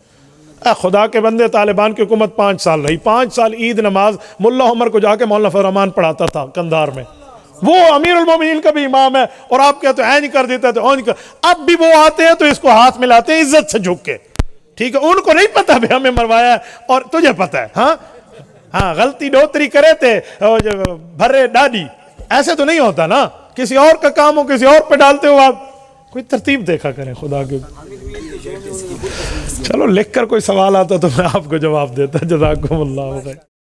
خدا کے بندے, طالبان کی حکومت 5 سال رہی, 5 سال عید نماز ملا عمر کو جا کے مولانا فضل الرحمان پڑھاتا تھا کندھار میں. وہ امیر المومنین کا بھی امام ہے, اور آپ کہتے ہیں نہیں کر دیتا تو نہیں کر. اب بھی وہ آتے ہیں تو اس کو ہاتھ ملاتے ہیں عزت سے جھک کے. ٹھیک ہے, ان کو نہیں پتا بھی ہمیں مروایا ہے, اور تجھے پتا ہے. ہاں غلطی ڈوتری کرے تھے بھرے ڈاڈی, ایسے تو نہیں ہوتا نا. کسی اور کا کام ہو کسی اور پہ ڈالتے ہو آپ, کوئی ترتیب دیکھا کریں خدا کے. چلو لکھ کر کوئی سوال آتا تو میں آپ کو جواب دیتا. جزاکم اللہ خیر.